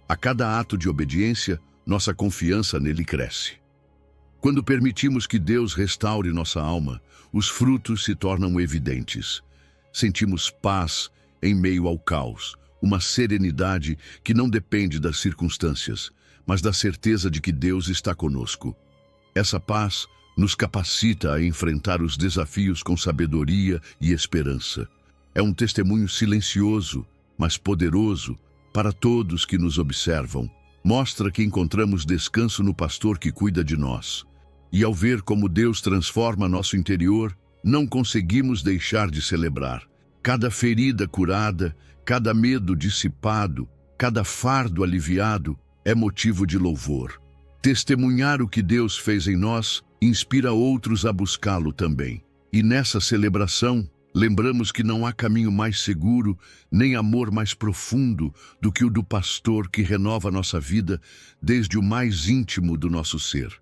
S1: A cada ato de obediência, nossa confiança nele cresce. Quando permitimos que Deus restaure nossa alma, os frutos se tornam evidentes. Sentimos paz em meio ao caos, uma serenidade que não depende das circunstâncias, mas da certeza de que Deus está conosco. Essa paz nos capacita a enfrentar os desafios com sabedoria e esperança. É um testemunho silencioso, mas poderoso, para todos que nos observam. Mostra que encontramos descanso no pastor que cuida de nós. E ao ver como Deus transforma nosso interior, não conseguimos deixar de celebrar. Cada ferida curada, cada medo dissipado, cada fardo aliviado é motivo de louvor. Testemunhar o que Deus fez em nós inspira outros a buscá-lo também. E nessa celebração, lembramos que não há caminho mais seguro, nem amor mais profundo do que o do pastor que renova nossa vida desde o mais íntimo do nosso ser.